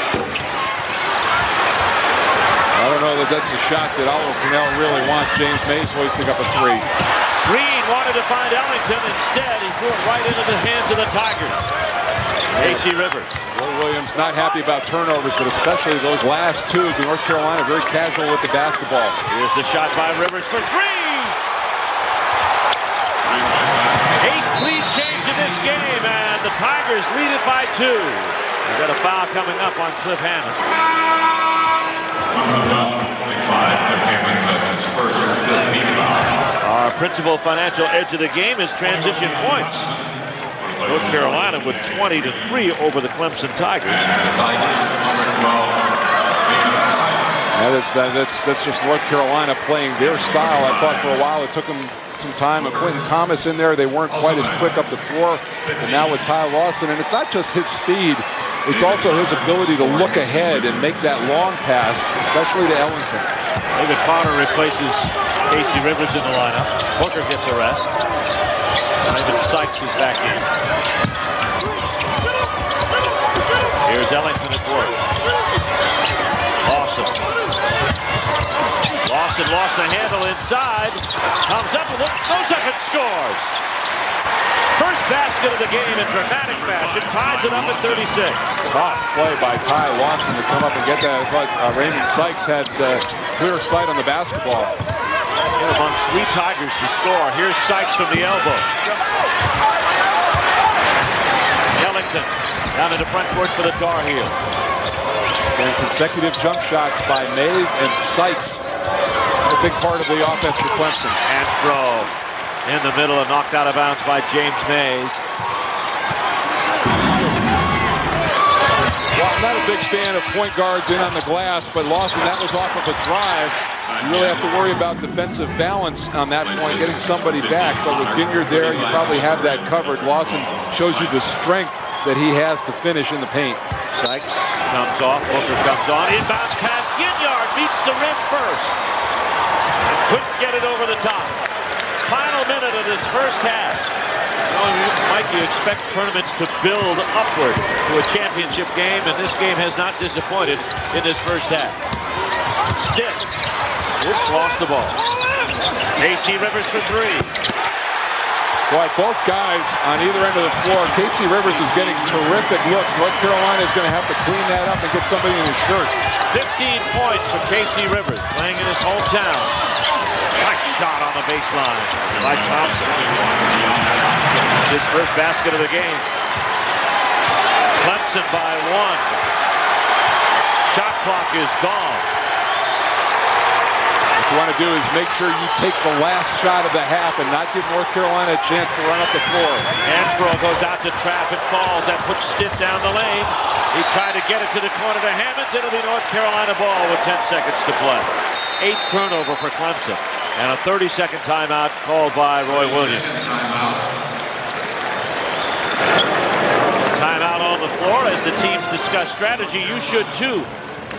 I don't know that that's a shot that Oliver Purnell really wants. James Mays hoisting up a 3. Green wanted to find Ellington. Instead, he threw it right into the hands of the Tigers. AC Rivers. Roy Williams not happy about turnovers, but especially those last two. North Carolina very casual with the basketball. Here's the shot by Rivers for three. 8 lead change in this game, and the Tigers lead it by 2. We've got a foul coming up on Cliff Hammond. Our principal financial edge of the game is transition points. North Carolina with 20-3 over the Clemson Tigers. That's just North Carolina playing their style. I thought for a while it took them some time. And Quentin Thomas in there, they weren't quite as quick up the floor. And now with Ty Lawson, and it's not just his speed, it's also his ability to look ahead and make that long pass, especially to Ellington. David Potter replaces Casey Rivers in the lineup. Booker gets a rest. David Sykes is back in. Here's Ellington at work. Lawson lost the handle inside. Comes up and goes up and scores. First basket of the game in dramatic fashion. Ties it up at 36. Tough play by Ty Lawson to come up and get that. I thought Raymond Sykes had clear sight on the basketball. In among 3 Tigers to score. Here's Sykes from the elbow. Ellington down into front court for the Tar Heels. And consecutive jump shots by Mays and Sykes. A big part of the offense for Clemson. Hansbrough in the middle and knocked out of bounds by James Mays. Well, I'm not a big fan of point guards in on the glass, but Lawson, that was off of a drive. You really have to worry about defensive balance on that point, getting somebody back. But with Ginyard there, you probably have that covered. Lawson shows you the strength that he has to finish in the paint. Sykes comes off, Booker comes on, inbounds pass, Ginyard beats the rim first. And couldn't get it over the top. Final minute of this first half. Mike, you expect tournaments to build upward to a championship game, and this game has not disappointed in this first half. Stitt. Oops, lost the ball. AC Rivers for 3. Boy, both guys on either end of the floor. Casey Rivers is getting terrific looks. North Carolina is going to have to clean that up and get somebody in his shirt. 15 points for Casey Rivers, playing in his hometown. Nice shot on the baseline by Thompson. It's his first basket of the game. Clemson by 1. Shot clock is gone. What you want to do is make sure you take the last shot of the half and not give North Carolina a chance to run up the floor. Hansbrough goes out to trap and falls. That puts Stitt down the lane. He tried to get it to the corner to Hammonds. It'll be North Carolina ball with 10 seconds to play. 8th turnover for Clemson. And a 30-second timeout called by Roy Williams. Timeout on the floor as the teams discuss strategy. You should too.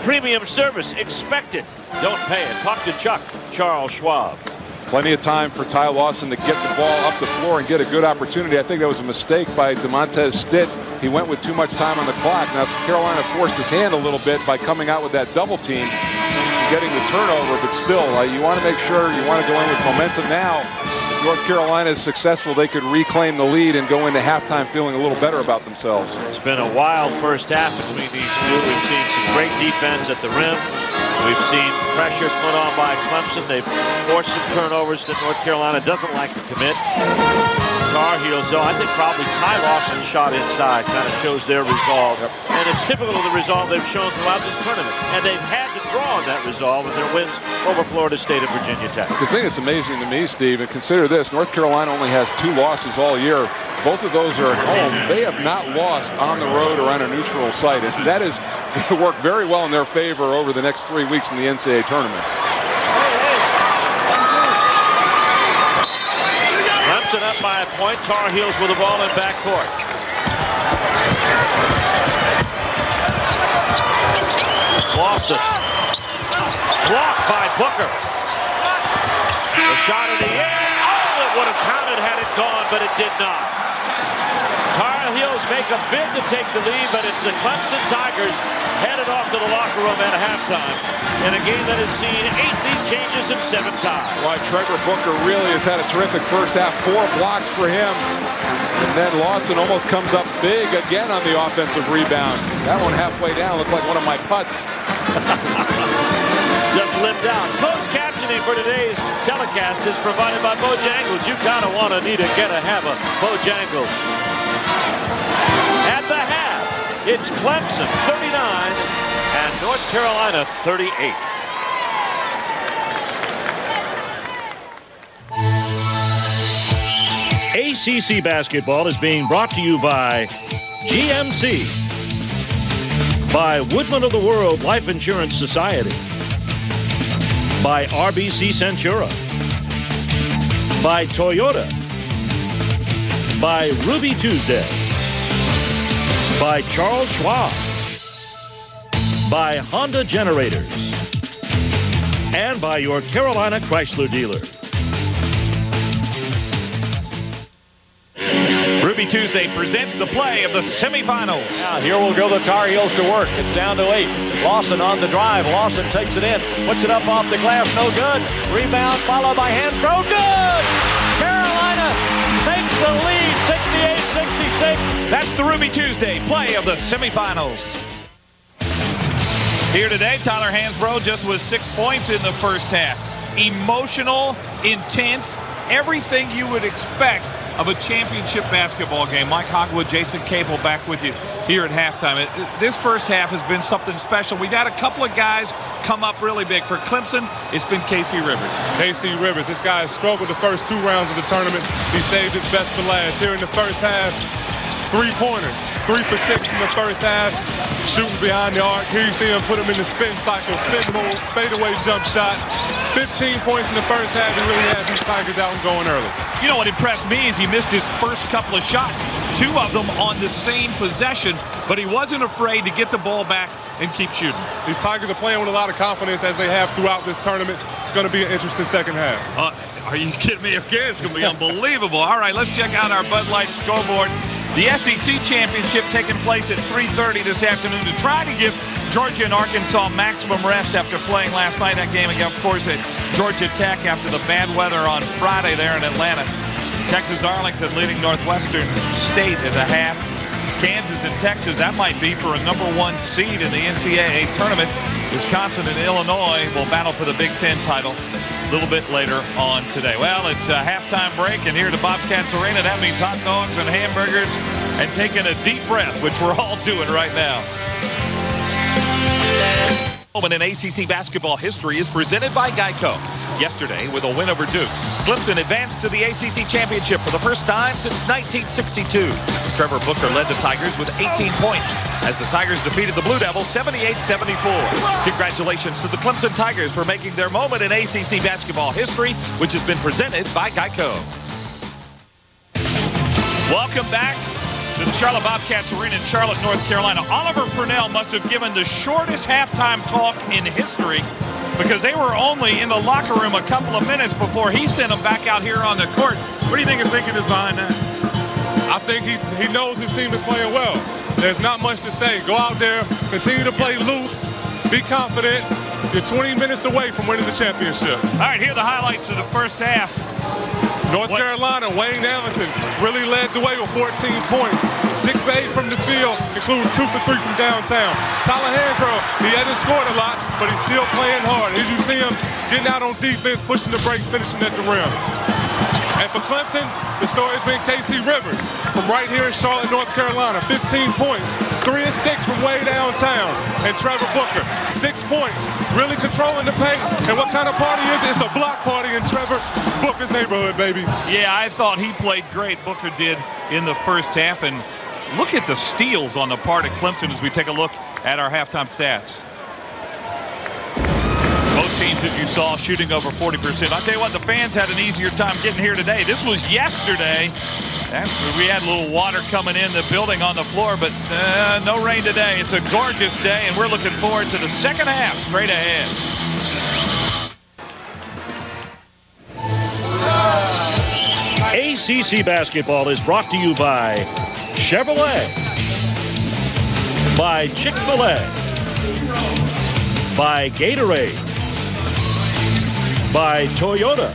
Premium service, expect it, don't pay it. Talk to Chuck, Charles Schwab. Plenty of time for Ty Lawson to get the ball up the floor and get a good opportunity. I think that was a mistake by DeMontez Stitt. He went with too much time on the clock. Now, Carolina forced his hand a little bit by coming out with that double team and getting the turnover, but still, you want to make sure you want to go in with momentum now. If North Carolina is successful, they could reclaim the lead and go into halftime feeling a little better about themselves. It's been a wild first half between these two. We've seen some great defense at the rim. We've seen pressure put on by Clemson. They've forced some turnovers that North Carolina doesn't like to commit. Tar Heels, though, I think probably Ty Lawson's shot inside kind of shows their resolve. And it's typical of the resolve they've shown throughout this tournament. And they've had to draw on that resolve with their wins over Florida State and Virginia Tech. The thing that's amazing to me, Steve, and consider this, North Carolina only has 2 losses all year. Both of those are at home. They have not lost on the road or on a neutral site. And that is going to work very well in their favor over the next 3 weeks in the NCAA tournament. Clemson up by a point. Tar Heels with the ball in backcourt. Lawson. Blocked by Booker. The shot in the air. Oh, it would have counted had it gone, but it did not. Tar Heels make a bid to take the lead, but it's the Clemson Tigers headed off to the locker room at halftime in a game that has seen 8 lead changes and 7 ties. Why Trevor Booker really has had a terrific first half. 4 blocks for him. And then Lawson almost comes up big again on the offensive rebound. That one halfway down looked like one of my putts. Just limped out. Closed captioning for today's telecast is provided by Bojangles. You kind of want to need to get a have a Bojangles. At the half, it's Clemson 39 and North Carolina 38. ACC basketball is being brought to you by GMC, by Woodman of the World Life Insurance Society, by RBC Centura, by Toyota, by Ruby Tuesday, by Charles Schwab, by Honda Generators, and by your Carolina Chrysler dealer. Ruby Tuesday presents the play of the semifinals. Now here will go the Tar Heels to work. It's down to 8. Lawson on the drive. Lawson takes it in. Puts it up off the glass. No good. Rebound followed by Hansbrough. Good! Carolina takes the lead. 68-66. That's the Ruby Tuesday play of the semifinals. Here today, Tyler Hansbrough just was 6 points in the first half. Emotional, intense, everything you would expect of a championship basketball game. Mike Hogwood, Jason Cable back with you here at halftime. This first half has been something special. We've had a couple of guys come up really big. For Clemson, it's been Casey Rivers. Casey Rivers, this guy has struggled the first 2 rounds of the tournament. He saved his best for last. Here in the first half, 3-pointers, 3 for 6 in the first half, shooting behind the arc. Here you see him put him in the spin cycle, spin move, fadeaway jump shot. 15 points in the first half. He really had these Tigers out and going early. You know what impressed me is he missed his first couple of shots, 2 of them on the same possession, but he wasn't afraid to get the ball back and keep shooting. These Tigers are playing with a lot of confidence as they have throughout this tournament. It's going to be an interesting second half. Are you kidding me? Okay, it's going to be unbelievable. All right, let's check out our Bud Light scoreboard. The SEC Championship taking place at 3:30 this afternoon to try to give Georgia and Arkansas maximum rest after playing last night. That game, of course, at Georgia Tech after the bad weather on Friday there in Atlanta. Texas Arlington leading Northwestern State at the half. Kansas and Texas, that might be for a #1 seed in the NCAA tournament. Wisconsin and Illinois will battle for the Big Ten title a little bit later on today. Well, it's a halftime break, and here to Bobcats Arena, that means hot dogs and hamburgers and taking a deep breath, which we're all doing right now. Moment in ACC basketball history is presented by Geico. Yesterday, with a win over Duke, Clemson advanced to the ACC Championship for the first time since 1962. Trevor Booker led the Tigers with 18 points as the Tigers defeated the Blue Devils 78-74. Congratulations to the Clemson Tigers for making their moment in ACC basketball history, which has been presented by Geico. Welcome back to the Charlotte Bobcats Arena in Charlotte, North Carolina. Oliver Purnell must have given the shortest halftime talk in history because they were only in the locker room a couple of minutes before he sent them back out here on the court. What do you think his thinking is behind that? I think he knows his team is playing well. There's not much to say. Go out there, continue to play loose, be confident. You're 20 minutes away from winning the championship. All right, here are the highlights of the first half. North Carolina, Wayne Ellington really led the way with 14 points. 6 for 8 from the field, including 2 for 3 from downtown. Tyler Hansbrough, he hasn't scored a lot, but he's still playing hard. As you see him getting out on defense, pushing the break, finishing at the rim. And for Clemson, the story has been Casey Rivers from right here in Charlotte, North Carolina. 15 points, 3 and 6 from way downtown. And Trevor Booker, 6 points, really controlling the paint. And what kind of party is it? It's a block party in Trevor Booker's neighborhood, baby. Yeah, I thought he played great. Booker did in the first half. And look at the steals on the part of Clemson as we take a look at our halftime stats. Both teams, as you saw, shooting over 40%. I'll tell you what, the fans had an easier time getting here today. This was yesterday. We had a little water coming in the building on the floor, but no rain today. It's a gorgeous day, and we're looking forward to the second half straight ahead. ACC basketball is brought to you by Chevrolet, by Chick-fil-A, by Gatorade, by Toyota,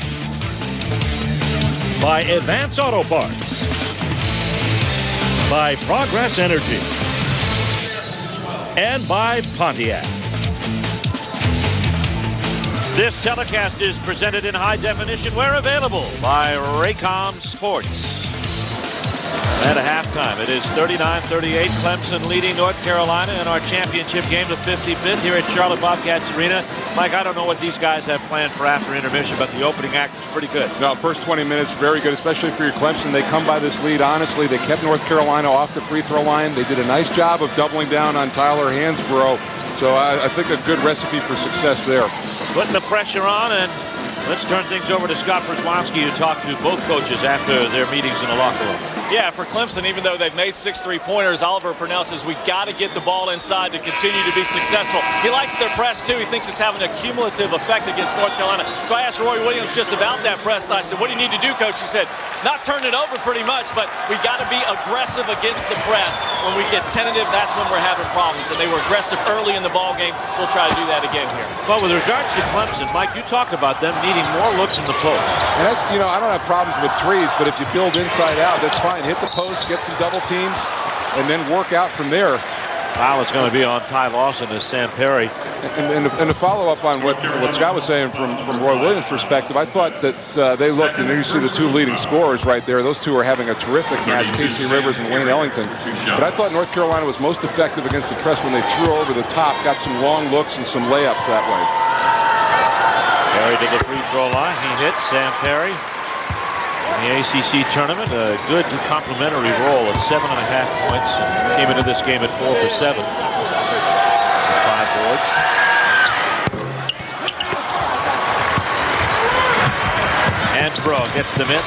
by Advance Auto Parts, by Progress Energy, and by Pontiac. This telecast is presented in high definition where available by Raycom Sports. At a halftime, it is 39-38, Clemson leading North Carolina in our championship game, the 55th here at Charlotte Bobcats Arena. Mike, I don't know what these guys have planned for after intermission, but the opening act is pretty good. No, first 20 minutes, very good, especially for your Clemson. They come by this lead, honestly. They kept North Carolina off the free throw line. They did a nice job of doubling down on Tyler Hansbrough. So I think a good recipe for success there. Putting the pressure on, and let's turn things over to Scott Przwanski, who talked to both coaches after their meetings in the locker room. Yeah, for Clemson, even though they've made 6 3-pointers, Oliver Purnell says we got to get the ball inside to continue to be successful. He likes their press, too. He thinks it's having a cumulative effect against North Carolina. So I asked Roy Williams just about that press. I said, what do you need to do, Coach? He said, not turn it over pretty much, but we got to be aggressive against the press. When we get tentative, that's when we're having problems. And they were aggressive early in the ball game. We'll try to do that again here. Well, with regards to Clemson, Mike, you talk about them needing more looks in the post. And that's, you know, I don't have problems with threes, but if you build inside out, that's fine. Hit the post, get some double teams, and then work out from there. Foul is going to be on Ty Lawson as Sam Perry. And to follow up on what Scott was saying from Roy Williams' perspective, I thought that they looked, and you see the 2 leading scorers right there. Those 2 are having a terrific match, Casey Rivers and Wayne Ellington. But I thought North Carolina was most effective against the press when they threw over the top, got some long looks and some layups that way. Perry to the free throw line. He hits Sam Perry. In the ACC tournament, a good complimentary role at 7.5 points. And came into this game at 4 for 7. 5 boards. Hansbrough gets the miss.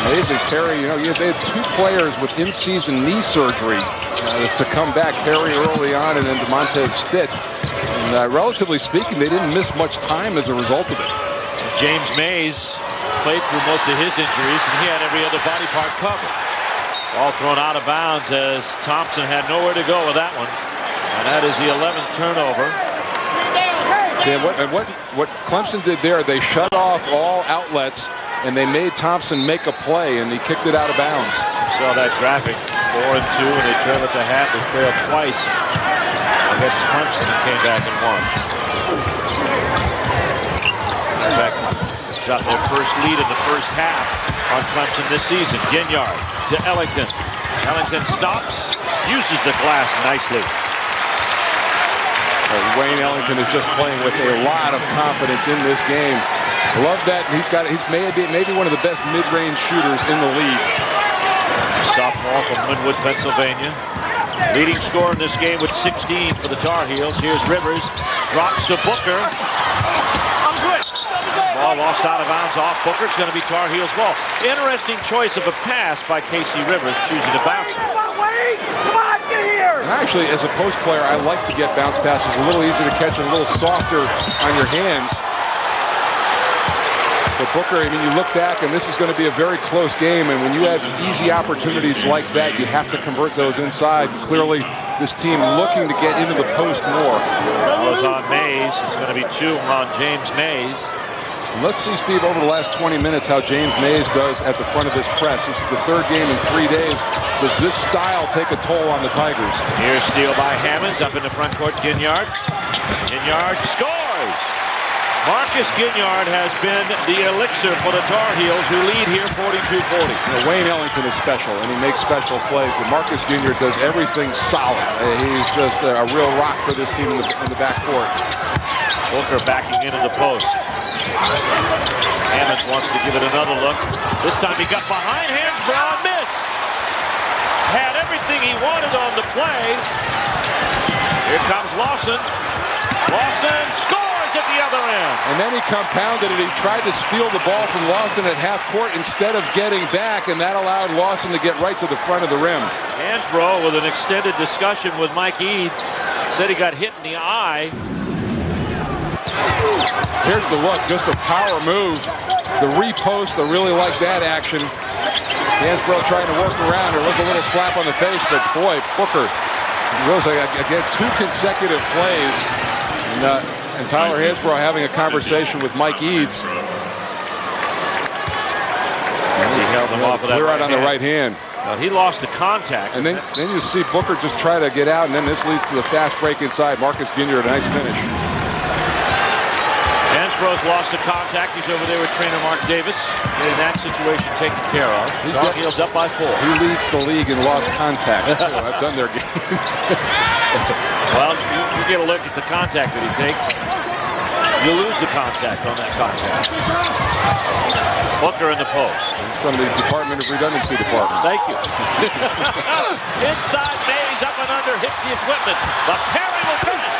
Amazing, Perry. You know, they had 2 players with in-season knee surgery to come back. Perry early on, and then DeMontez Stitt. And relatively speaking, they didn't miss much time as a result of it. James Mays played through most of his injuries, and he had every other body part covered. Ball thrown out of bounds as Thompson had nowhere to go with that one. And that is the 11th turnover. Yeah, what Clemson did there, they shut off all outlets, and they made Thompson make a play, and he kicked it out of bounds. You saw that graphic, 4 and 2, and they trailed at the half. They trailed twice against Clemson and came back and won. In fact, got their first lead in the first half on Clemson this season. Ginyard to Ellington. Ellington stops, uses the glass nicely. Wayne Ellington is just playing with a lot of confidence in this game. Love that he's maybe one of the best mid-range shooters in the league. Sophomore from Linwood, Pennsylvania. Leading scorer in this game with 16 for the Tar Heels. Here's Rivers, drops to Booker. Ball lost out of bounds off Booker. It's going to be Tar Heels ball. Interesting choice of a pass by Casey Rivers, choosing to bounce it. Come on, Wade! Come on, get here! And actually, as a post player, I like to get bounce passes a little easier to catch and a little softer on your hands. But Booker, I mean, you look back, and this is going to be a very close game, and when you have easy opportunities like that, you have to convert those inside. Clearly, this team looking to get into the post more. That was on Mays. It's going to be 2 on James Mays. And let's see, Steve, over the last 20 minutes how James Mays does at the front of this press. This is the 3rd game in 3 days. Does this style take a toll on the Tigers? Here's steal by Hammonds up in the front court. Ginyard. Ginyard scores! Marcus Ginyard has been the elixir for the Tar Heels, who lead here 42-40. Wayne Ellington is special, and he makes special plays, but Marcus Ginyard does everything solid. He's just a real rock for this team in the backcourt. Booker backing into the post. Hammonds wants to give it another look. This time he got behind Hansbrough, missed. Had everything he wanted on the play. Here comes Lawson. Lawson scores at the other end. And then he compounded it. He tried to steal the ball from Lawson at half court instead of getting back, and that allowed Lawson to get right to the front of the rim. Hansbrough, with an extended discussion with Mike Eads, said he got hit in the eye. Here's the look, just a power move. The repost, I really like that action. Hansbrough trying to work around. There was a little slap on the face, but boy, Booker goes again 2 consecutive plays. And Tyler Hansbrough having a conversation with Mike Eads. He held him off of that clear out on the right hand. He lost the contact. And then you see Booker just try to get out, and then this leads to the fast break inside. Marcus Ginyard, a nice finish. Hansbrough's lost the contact. He's over there with trainer Mark Davis, getting that situation taken care of. Tar Heels up by 4. He leads the league in lost contacts, too. I've done their games. Well, you get a look at the contact that he takes. You lose the contact on that contact. Booker in the post. He's from the Department of Redundancy Department. Thank you. Inside Mays, up and under, hits the equipment. But Perry will finish.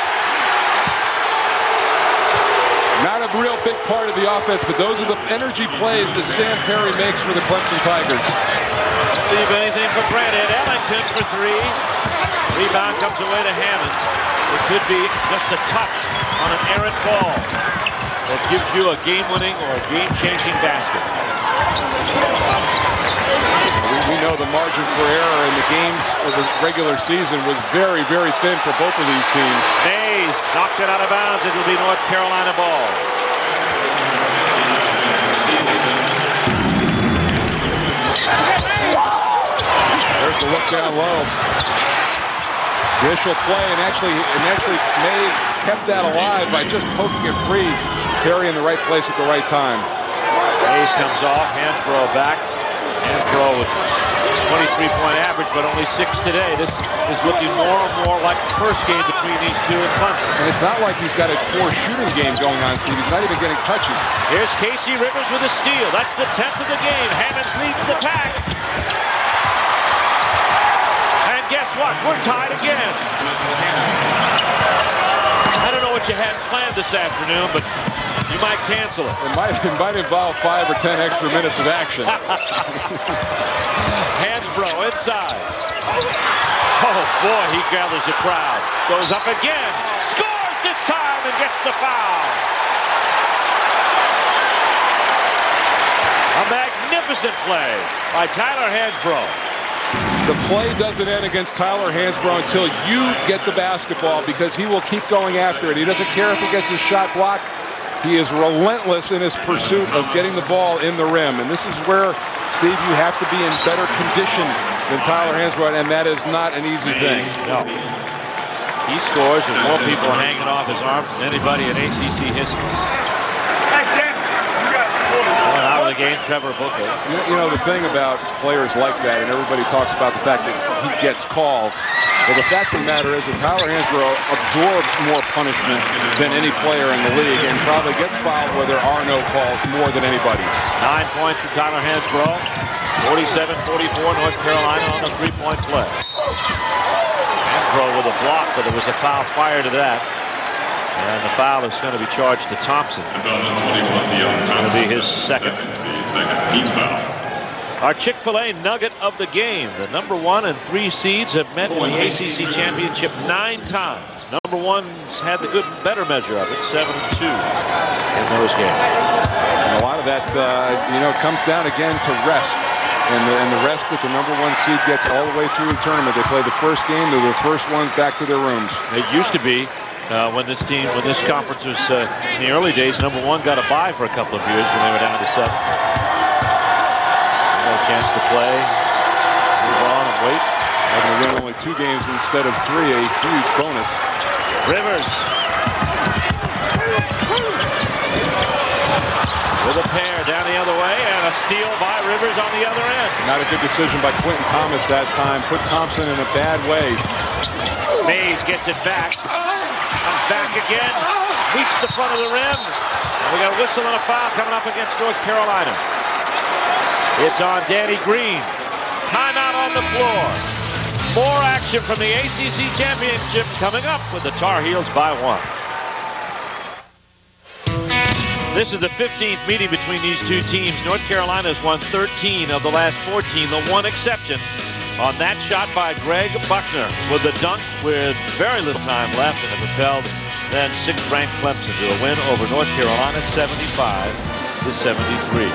Not a real big part of the offense, but those are the energy plays that Sam Perry makes for the Clemson Tigers. Don't leave anything for granted. Ellington for 3. Rebound comes away to Hammond. It could be just a touch on an errant ball that gives you a game-winning or a game-changing basket. We know the margin for error in the games of the regular season was very, very thin for both of these teams. Mays knocked it out of bounds. It'll be North Carolina ball. There's the look down low. Initial play, and actually Mays kept that alive by just poking it free. Perry in the right place at the right time. Mays comes off, Hansbrough back. Hansbrough with 23-point average, but only 6 today. This is looking more and more like the first game between these two in Clemson. And it's not like he's got a poor shooting game going on, Steve. He's not even getting touches. Here's Casey Rivers with a steal. That's the 10th of the game. Hammonds leads the pack. And guess what? We're tied again. I don't know what you had planned this afternoon, but you might cancel it. It might involve 5 or 10 extra minutes of action. Hansbrough inside. Oh boy, he gathers a crowd. Goes up again. Scores this time and gets the foul. A magnificent play by Tyler Hansbrough. The play doesn't end against Tyler Hansbrough until you get the basketball, because he will keep going after it. He doesn't care if he gets his shot blocked. He is relentless in his pursuit of getting the ball in the rim. And this is where, Steve, you have to be in better condition than Tyler Hansbrough, and that is not an easy thing. No. He scores with more people hanging off his arms than anybody in ACC history. Going out of the game, Trevor Booker. You know, the thing about players like that, and everybody talks about the fact that he gets calls. Well, the fact of the matter is that Tyler Hansbrough absorbs more punishment than any player in the league, and probably gets fouled where there are no calls more than anybody. 9 points for Tyler Hansbrough. 47-44, North Carolina on the 3-point play. Hansbrough with a block, but there was a foul prior to that. And the foul is going to be charged to Thompson. It's going to be his second. Our Chick-fil-A nugget of the game. The number 1 and 3 seeds have met in the ACC Championship 9 times. Number 1's had the good, better measure of it, 7-2 in those games. And a lot of that, comes down again to rest. And the rest that the number 1 seed gets all the way through the tournament. They play the first game, they're the first ones back to their rooms. It used to be. When this conference was in the early days, number 1 got a bye for a couple of years when they were down to 7. No chance to play, move on and wait. Having to win only 2 games instead of 3, a huge bonus. Rivers with a pair down the other way, and a steal by Rivers on the other end. Not a good decision by Quentin Thomas that time. Put Thompson in a bad way. Mays gets it back. Comes back again. Beats the front of the rim. And we got a whistle and a foul coming up against North Carolina. It's on Danny Green. Timeout on the floor. More action from the ACC Championship coming up with the Tar Heels by 1. This is the 15th meeting between these two teams. North Carolina has won 13 of the last 14, the one exception on that shot by Greg Buckner with the dunk with very little time left, and it propelled than 6th-ranked Clemson to a win over North Carolina, 75-73.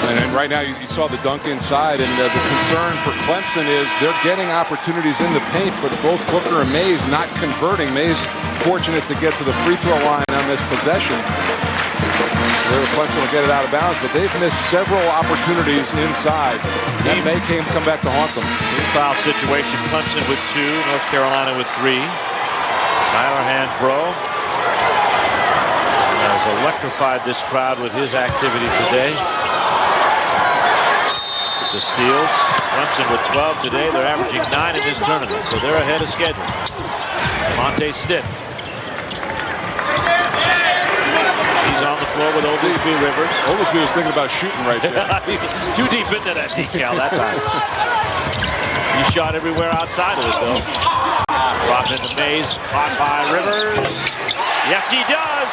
And right now you saw the dunk inside, and the concern for Clemson is they're getting opportunities in the paint, but both Booker and Mays not converting. Mays fortunate to get to the free throw line on this possession. Clemson will get it out of bounds, but they've missed several opportunities inside. That may come back to haunt them. Team foul situation, Clemson with 2, North Carolina with 3. Tyler Hansbrough has electrified this crowd with his activity today. The steals. Clemson with 12 today. They're averaging 9 in this tournament, so they're ahead of schedule. Monte Stitt. He's on the floor with Oglesby Rivers. Oglesby was thinking about shooting right there. Too deep into that decal that time. He shot everywhere outside of it, though. Dropped into Mays. Caught by Rivers. Yes, he does.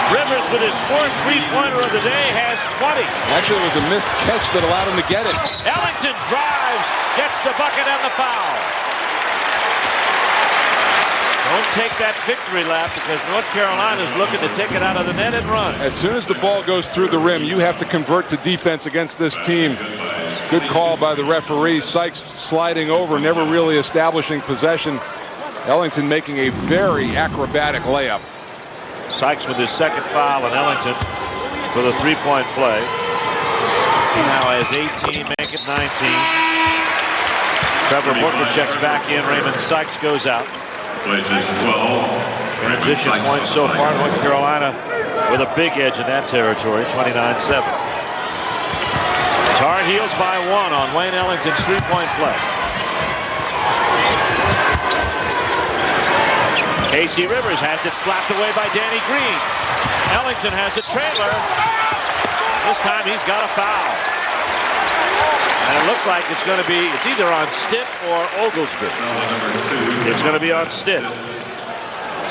Rivers with his 4th three-pointer of the day has 20. Actually, it was a missed catch that allowed him to get it. Ellington drives, gets the bucket and the foul. Don't take that victory lap because North Carolina is looking to take it out of the net and run. As soon as the ball goes through the rim, you have to convert to defense against this team. Good call by the referee. Sykes sliding over, never really establishing possession. Ellington making a very acrobatic layup. Sykes with his 2nd foul, and Ellington for the 3-point play. He now has 18, make it 19. Trevor Booker checks back in. Raymond Sykes goes out. Transition points so far. North Carolina with a big edge in that territory, 29-7. Tar Heels by 1 on Wayne Ellington's 3-point play. Casey Rivers has it slapped away by Danny Green. Ellington has a trailer. This time he's got a foul. And it looks like it's going to be, it's either on Stitt or Oglesby. It's going to be on Stitt.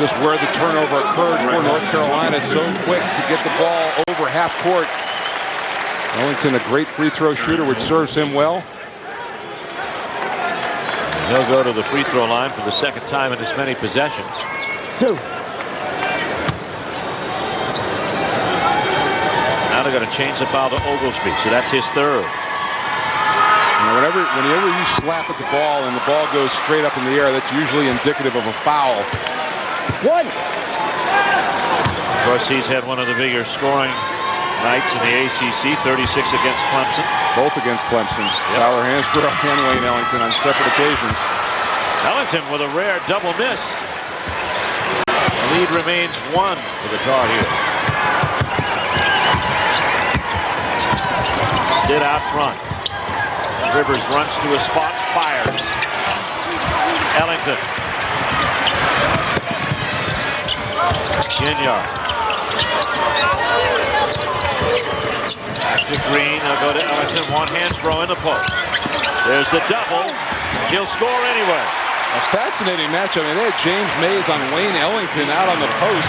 Just where the turnover occurred for North Carolina, so quick to get the ball over half court. Ellington, a great free throw shooter, which serves him well. He'll go to the free throw line for the 2nd time in as many possessions. 2. Now they're going to change the foul to Oglesby, so that's his 3rd. Whenever you slap at the ball and the ball goes straight up in the air, that's usually indicative of a foul. 1. Of course, he's had one of the bigger scoring nights in the ACC, 36 against Clemson. Both against Clemson. Yep. Tyler Hansbrough and Wayne Ellington on separate occasions. Ellington with a rare double miss. The lead remains 1 for the Tar Heels. Stitt out front. Rivers runs to a spot, fires. Ellington. Ginyard. Back to Green. They'll go to Ellington. One Hansbrough in the post. There's the double. He'll score anyway. A fascinating matchup. I mean, they had James Mays on Wayne Ellington out on the post,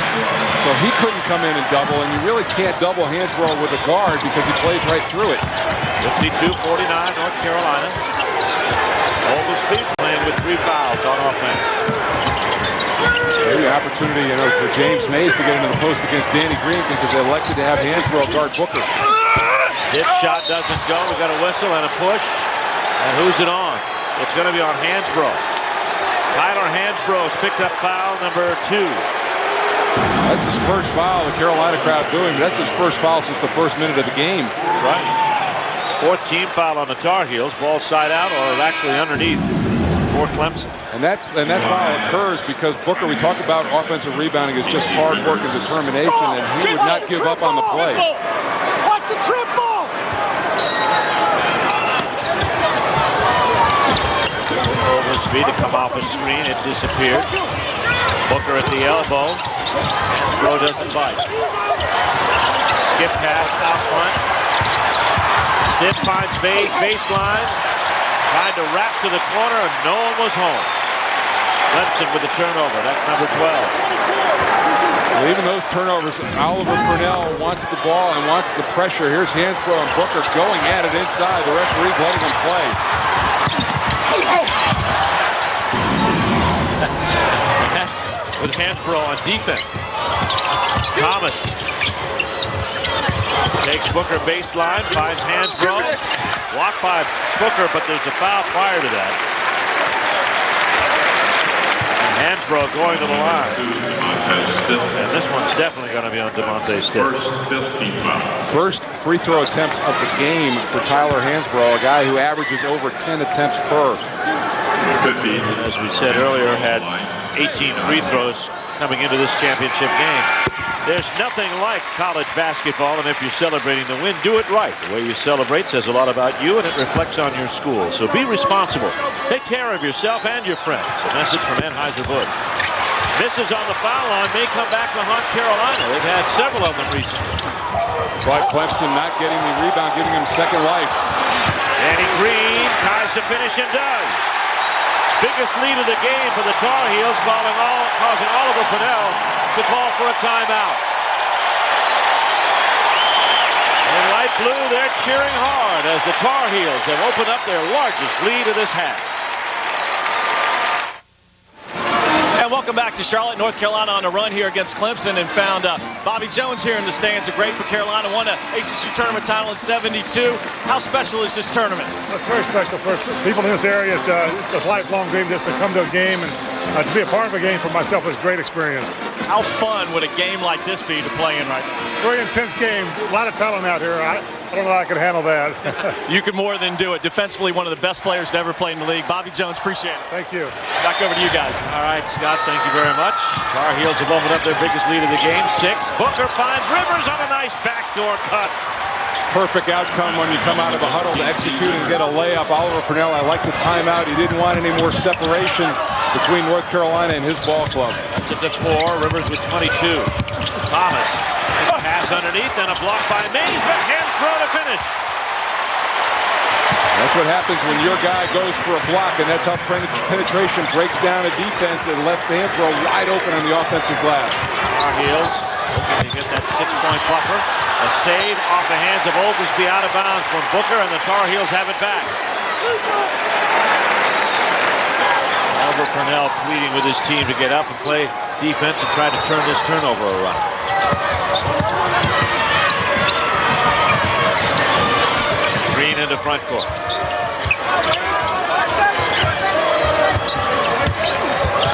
so he couldn't come in and double, and you really can't double Hansbrough with a guard because he plays right through it. 52-49, North Carolina. Oglesby playing with 3 fouls on offense. Maybe an opportunity, for James Mays to get into the post against Danny Green because they elected to have Hansbrough guard Booker. Stitt shot doesn't go. We got a whistle and a push. And who's it on? It's going to be on Hansbrough. Tyler Hansbrough has picked up foul number 2. That's his first foul, the Carolina crowd doing. That's his first foul since the first minute of the game. That's right. 4th team foul on the Tar Heels. Ball side out or actually underneath for Clemson. And that foul occurs because Booker, we talk about offensive rebounding is just hard work and determination, and he would not give up on the play. Watch the triple! Oglesby to come off a screen. It disappeared. Booker at the elbow. Hansbrough doesn't bite. Skip pass out front. Stitt finds Mays baseline. Tried to wrap to the corner and no one was home. Clemson with the turnover. That's number 12. Well, even those turnovers, Oliver Purnell wants the ball and wants the pressure. Here's Hansbrough and Booker going at it inside. The referee's letting them play. with Hansbrough on defense. Thomas takes Booker baseline, finds Hansbrough. Blocked by Booker, but there's a foul prior to that. Hansbrough going to the line. And this one's definitely going to be on DeMonte Stitt. First free throw attempts of the game for Tyler Hansbrough, a guy who averages over 10 attempts per. And as we said earlier, had 18 free throws coming into this championship game. There's nothing like college basketball, and if you're celebrating the win, do it right. The way you celebrate says a lot about you, and it reflects on your school. So be responsible. Take care of yourself and your friends. A message from Anheuser-Busch. Misses on the foul line, may come back to haunt Carolina. They've had several of them recently. But Clemson not getting the rebound, giving him second life. Danny Green tries to finish and does. Biggest lead of the game for the Tar Heels, causing Oliver Purnell to call for a timeout. In light blue, they're cheering hard as the Tar Heels have opened up their largest lead of this half. And welcome back to Charlotte. North Carolina on a run here against Clemson, and found Bobby Jones here in the stands. A great for Carolina. Won an ACC Tournament title in '72. How special is this tournament? It's very special for people in this area. It's a lifelong dream just to come to a game, and to be a part of a game for myself was a great experience. How fun would a game like this be to play in right now? Very intense game. A lot of talent out here. I don't know how I could handle that. You could more than do it. Defensively, one of the best players to ever play in the league. Bobby Jones, appreciate it. Thank you. Back over to you guys. All right, Scott, thank you very much. Tar Heels have opened up their biggest lead of the game, 6. Booker finds Rivers on a nice backdoor cut. Perfect outcome when you come out of a huddle to execute and get a layup. Oliver Purnell, I like the timeout. He didn't want any more separation between North Carolina and his ball club. That's it to 4. Rivers with 22. Thomas. Nice pass underneath and a block by Mays, but Hansbrough to finish. That's what happens when your guy goes for a block, and that's how penetration breaks down a defense and left Hansbrough wide open on the offensive glass. Tar Heels looking to get that 6-point buffer. A save off the hands of Oglesby out of bounds from Booker, and the Tar Heels have it back. Oliver Purnell pleading with his team to get up and play defense and try to turn this turnover around. Green into front court.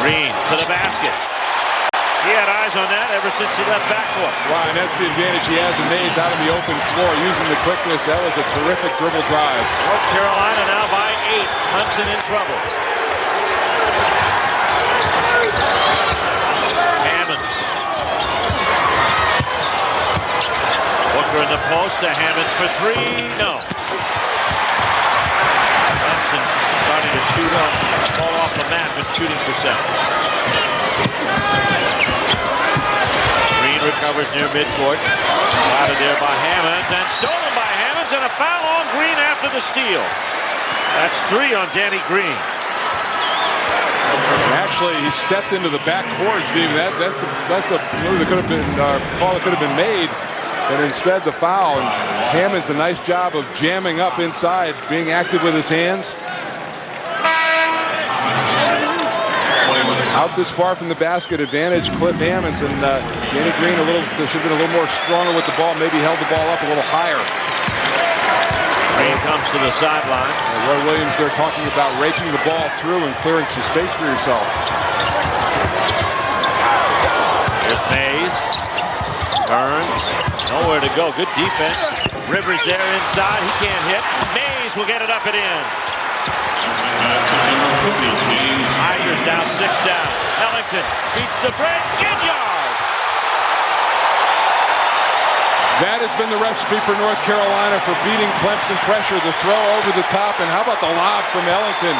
Green to the basket. He had eyes on that ever since he left backcourt. Wow, and that's the advantage he has in Mays out on the open floor, using the quickness. That was a terrific dribble drive. North Carolina now by 8. Clemson in trouble. Hammonds. Booker in the post to Hammonds for 3. No. Clemson starting to shoot up, ball off the mat, but shooting for 7. Green recovers near midcourt. Out of there by Hammonds and stolen by Hammonds, and a foul on Green after the steal. That's 3 on Danny Green. Actually, he stepped into the backcourt, Steve. That's the move that could have been call that could have been made, and instead the foul. And Hammonds a nice job of jamming up inside, being active with his hands. Out this far from the basket, advantage Cliff Hammonds, and Danny Green should have been a little more stronger with the ball, maybe held the ball up a little higher. Green comes to the sideline. Roy Williams there talking about raking the ball through and clearing some space for yourself. There's Mays. Turns. Nowhere to go. Good defense. Rivers there inside. He can't hit. Mays will get it up and in. Tigers now 6 down. Ellington beats the break. Ginyard. That has been the recipe for North Carolina for beating Clemson pressure. The throw over the top, and how about the lob from Ellington?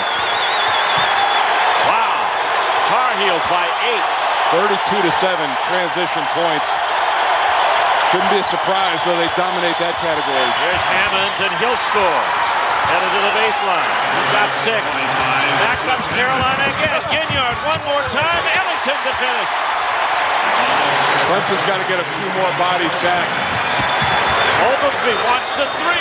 Wow. Tar Heels by 8. 32-7 transition points. Shouldn't be a surprise, though they dominate that category. Here's Hammonds, and he'll score. Headed to the baseline. He's got 6. Back comes Carolina again. Ginyard one more time. Ellington to finish. Clemson's got to get a few more bodies back. Oglesby wants the 3.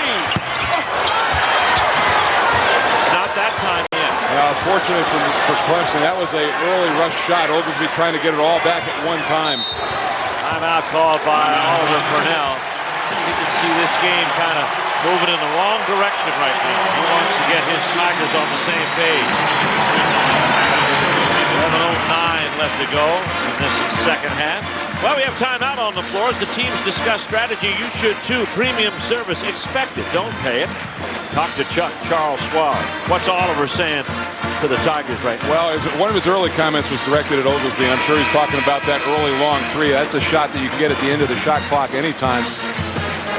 It's not that time yet. Well, unfortunate for Clemson. That was a early rush shot. Oglesby trying to get it all back at one time. Timeout called by Oliver Purnell. As you can see this game kind of moving in the wrong direction right now. He wants to get his Tigers on the same page. 11:09 left to go in this second half. Well, we have timeout on the floor as the teams discuss strategy. You should too. Premium service. Expect it. Don't pay it. Talk to Chuck Charles Schwab. What's Oliver saying to the Tigers right now? Well, one of his early comments was directed at Oglesby. I'm sure he's talking about that early long three. That's a shot that you can get at the end of the shot clock anytime.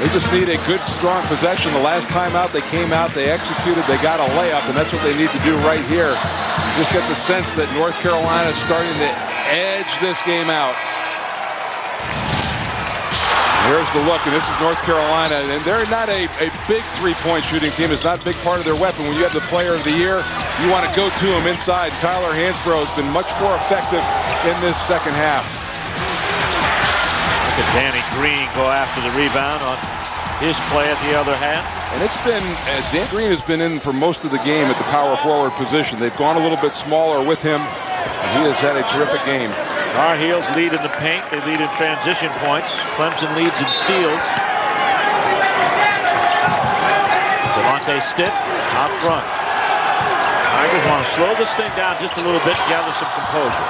They just need a good, strong possession. The last time out, they came out, they executed, they got a layup, and that's what they need to do right here. You just get the sense that North Carolina is starting to edge this game out. Here's the look, and this is North Carolina, and they're not a big three-point shooting team. It's not a big part of their weapon. When you have the player of the year, you want to go to him inside. Tyler Hansbrough has been much more effective in this second half. Look at Danny Green go after the rebound on his play at the other hand. And it's been, Dan Green has been in for most of the game at the power forward position. They've gone a little bit smaller with him, and he has had a terrific game. Tar Heels lead in the paint. They lead in transition points. Clemson leads in steals. Devontae Stitt out front. Tigers want to slow this thing down just a little bit, gather some composure.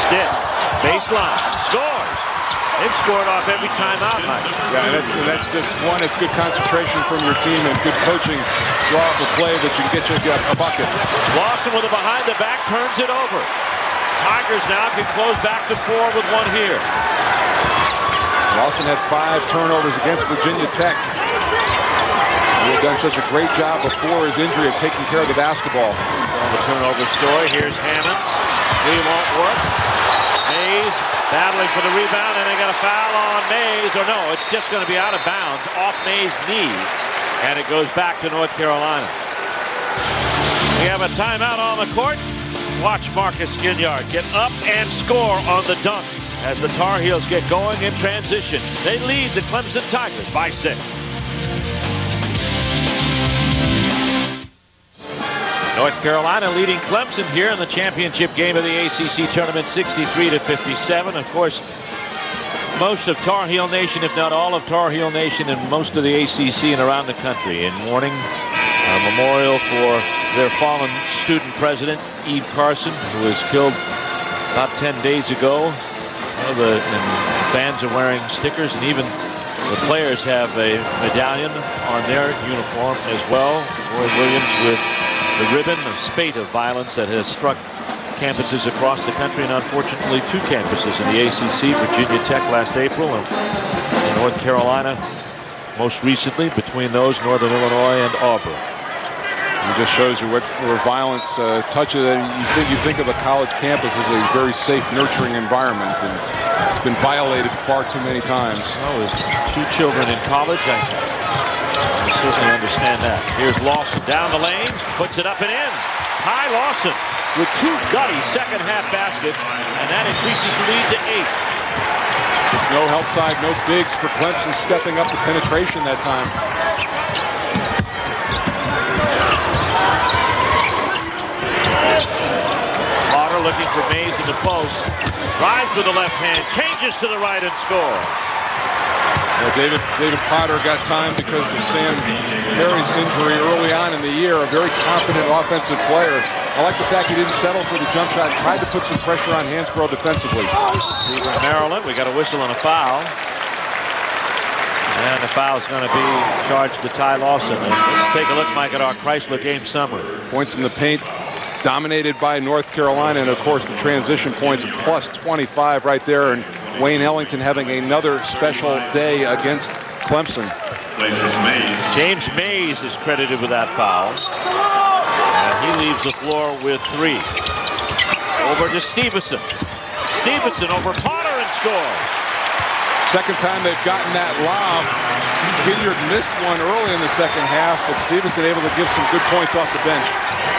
Stitt, baseline, scores. They've scored off every time out, Mike. Yeah, and that's just one. It's good concentration from your team and good coaching. Draw up a play that you can get you a bucket. Lawson with a behind the back turns it over. Tigers now can close back to 4 with one here. Lawson had 5 turnovers against Virginia Tech. He had done such a great job before his injury of taking care of the basketball. On the turnover story, here's Hammonds. He won't work. Mays battling for the rebound, and they got a foul on Mays. Or no, it's just going to be out of bounds off Mays' knee, and it goes back to North Carolina. We have a timeout on the court. Watch Marcus Ginyard get up and score on the dunk as the Tar Heels get going in transition. They lead the Clemson Tigers by 6. North Carolina leading Clemson here in the championship game of the ACC Tournament, 63-57. Of course, most of Tar Heel Nation, if not all of Tar Heel Nation, and most of the ACC and around the country in mourning a memorial for their fallen student president, Eve Carson, who was killed about 10 days ago. And fans are wearing stickers, and even the players have a medallion on their uniform as well. Roy Williams with the ribbon, a spate of violence that has struck campuses across the country, and unfortunately 2 campuses in the ACC, Virginia Tech last April and North Carolina most recently, between those Northern Illinois and Auburn. It just shows you where violence touches it. You think of a college campus as a very safe, nurturing environment, and it's been violated far too many times. Well, with 2 children in college, I certainly understand that. Here's Lawson down the lane, puts it up and in. Ty Lawson with 2 gutty second half baskets, and that increases the lead to 8. There's no help side, no bigs for Clemson stepping up the penetration that time. Potter looking for Mays in the post. Drives with the left hand, changes to the right and scores. David Potter got time because of Sam Perry's injury early on in the year. A very confident offensive player. I like the fact he didn't settle for the jump shot and tried to put some pressure on Hansbrough defensively. Cleveland, Maryland, we got a whistle and a foul. And the foul is going to be charged to Ty Lawson. And let's take a look, Mike, at our Chrysler game summary. Points in the paint dominated by North Carolina, and of course the transition points of plus 25 right there, and Wayne Ellington having another special day against Clemson. James Mays is credited with that foul, and he leaves the floor with 3. Over to Stevenson. Stevenson over Potter and scores. Second time they've gotten that lob. Ginyard missed one early in the second half, but Stevenson able to give some good points off the bench.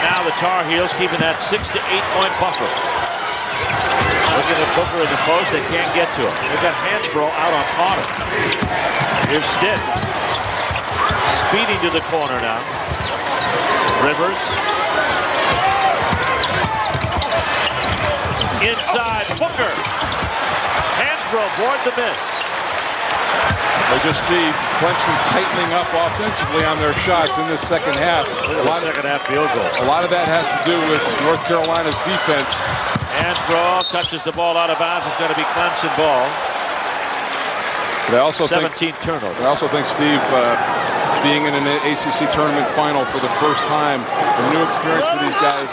Now the Tar Heels keeping that 6 to 8 point buffer. Looking at Booker in the post, they can't get to him. They've got Hansbrough out on Potter. Here's Stitt. beating to the corner now. Rivers. Inside, Booker. Hansbrough aboard the miss. I just see Clemson tightening up offensively on their shots in this second half. A lot of second half field goal. A lot of that has to do with North Carolina's defense. Hansbrough touches the ball out of bounds. It's going to be Clemson ball. But I also 17th turnover. I also think, Steve, being in an ACC Tournament Final for the first time, a new experience for these guys.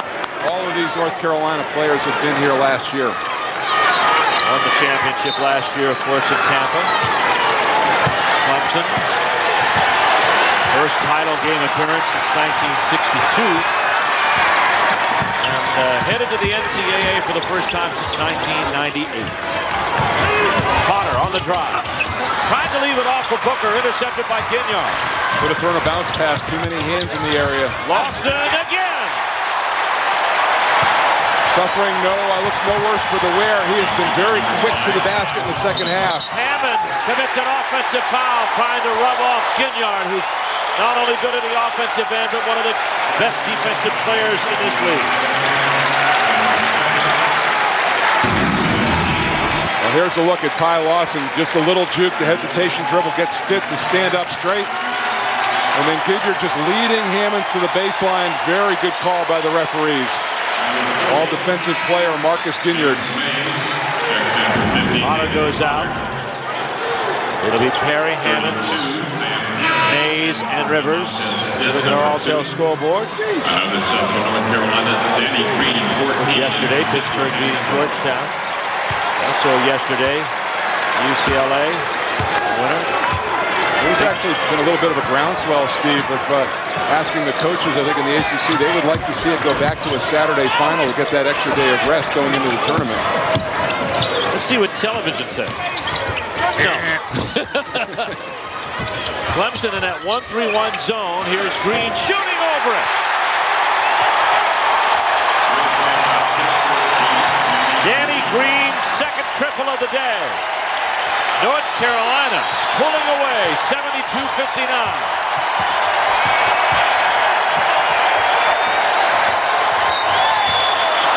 All of these North Carolina players have been here last year. Won the championship last year, of course, in Tampa. Clemson. First title game appearance since 1962. And headed to the NCAA for the first time since 1998. Potter on the drive. Trying to leave it off for Booker. Intercepted by Ginyard. Could have thrown a bounce pass. Too many hands in the area. Lawson again. Suffering looks no worse for the wear. He has been very quick to the basket in the second half. Hammonds commits an offensive foul, trying to rub off Ginyard, who's not only good at the offensive end, but one of the best defensive players in this league. Well, here's a look at Ty Lawson. Just a little juke. The hesitation dribble gets Stitt to stand up straight. And then Ginyard just leading Hammonds to the baseline. Very good call by the referees. All defensive player Marcus Ginyard. Potter goes out. It'll be Perry, Hammonds, Mays, and Rivers. Look at our all-tale scoreboard. Yesterday, Pittsburgh beating Georgetown. Also yesterday, UCLA winner. There's actually been a little bit of a groundswell, Steve, of asking the coaches, I think, in the ACC, they would like to see it go back to a Saturday final to get that extra day of rest going into the tournament. Let's see what television says. No. Clemson in that 1-3-1 zone. Here's Green shooting over it. Danny Green, second triple of the day. North Carolina pulling away, 72-59.